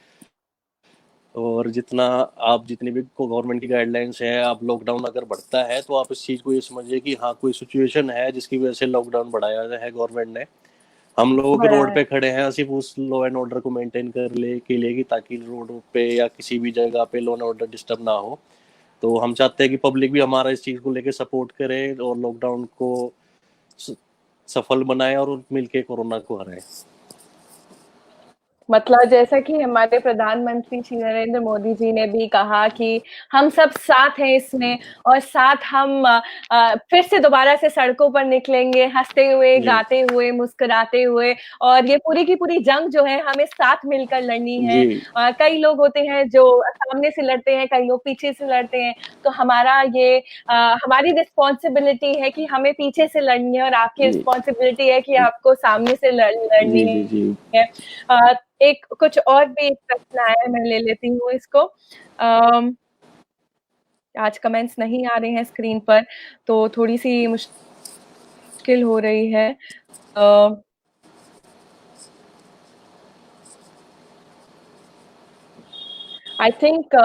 और जितनी भी गवर्नमेंट की गाइडलाइंस है, आप लॉकडाउन अगर बढ़ता है तो आप इस चीज़ को ये समझिए कि हाँ कोई सिचुएशन है जिसकी वजह से लॉकडाउन बढ़ाया है गवर्नमेंट ने। हम लोग बड़ा रोड है। पे खड़े हैं सिर्फ उस लॉ एंड ऑर्डर को मेंटेन कर ले के लिए कि ताकि रोड पे या किसी भी जगह पे लॉ एंड ऑर्डर डिस्टर्ब ना हो। तो हम चाहते हैं कि पब्लिक भी हमारा इस चीज़ को लेके सपोर्ट करे और लॉकडाउन को सफल बनाए और मिलके कोरोना को हराए। मतलब जैसा कि हमारे प्रधानमंत्री श्री नरेंद्र मोदी जी ने भी कहा कि हम सब साथ हैं इसमें, और साथ हम फिर से दोबारा से सड़कों पर निकलेंगे, हंसते हुए, जी गाते हुए, मुस्कुराते हुए, और ये पूरी की पूरी जंग जो है हमें साथ मिलकर लड़नी है। जी कई लोग होते हैं जो सामने से लड़ते हैं, कई लोग पीछे से लड़ते हैं, तो हमारी रिस्पॉन्सिबिलिटी है कि हमें पीछे से लड़नी है, और आपकी जी रिस्पॉन्सिबिलिटी है कि आपको सामने से जी लड़नी जी जी है। एक कुछ और भी एक प्रश्न आया है, मैं ले लेती हूँ इसको। आज कमेंट्स नहीं आ रहे हैं स्क्रीन पर, तो थोड़ी सी मुश्किल हो रही है। आई थिंक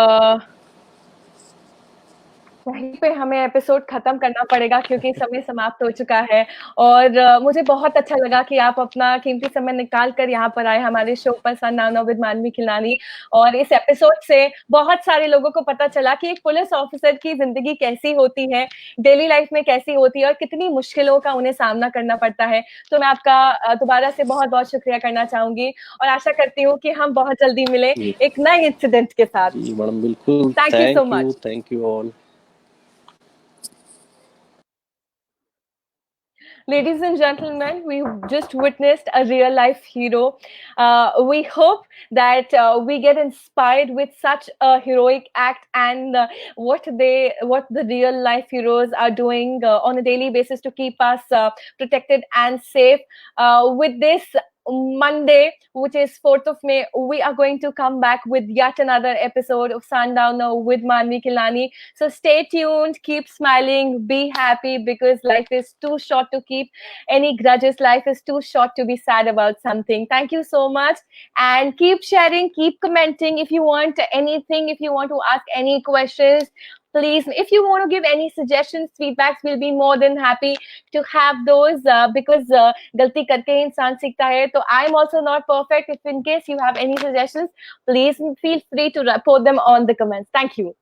वहीं पे हमें एपिसोड खत्म करना पड़ेगा क्योंकि समय समाप्त हो चुका है। और मुझे बहुत अच्छा लगा कि आप अपना कीमती समय निकाल कर यहाँ पर आए हमारे शो पर सनडाउन नाउ विद मानवी खिलनानी। और इस एपिसोड से बहुत सारे लोगों को पता चला कि एक पुलिस ऑफिसर की जिंदगी कैसी होती है, डेली लाइफ में कैसी होती है, और कितनी मुश्किलों का उन्हें सामना करना पड़ता है। तो मैं आपका दोबारा से बहुत बहुत शुक्रिया करना चाहूंगी, और आशा करती हूँ कि हम बहुत जल्दी मिले जी एक नए इंसिडेंट के साथ। जी मैडम, बिल्कुल। Thank you so much. Thank you all. Ladies and gentlemen, we just witnessed a real life hero. We hope that we get inspired with such a heroic act, and what the real life heroes are doing on a daily basis to keep us protected and safe. With this Monday, which is 4th of May, we are going to come back with yet another episode of Sundown Now with Manvi Kilani. So stay tuned, keep smiling, be happy, because life is too short to keep any grudges. Life is too short to be sad about something. Thank you so much, and keep sharing, keep commenting. If you want anything, if you want to ask any questions, please, if you want to give any suggestions, feedbacks, we'll be more than happy to have those, because galti karke hi insaan seekhta hai. So I'm also not perfect. If in case you have any suggestions, please feel free to report them on the comments. Thank you.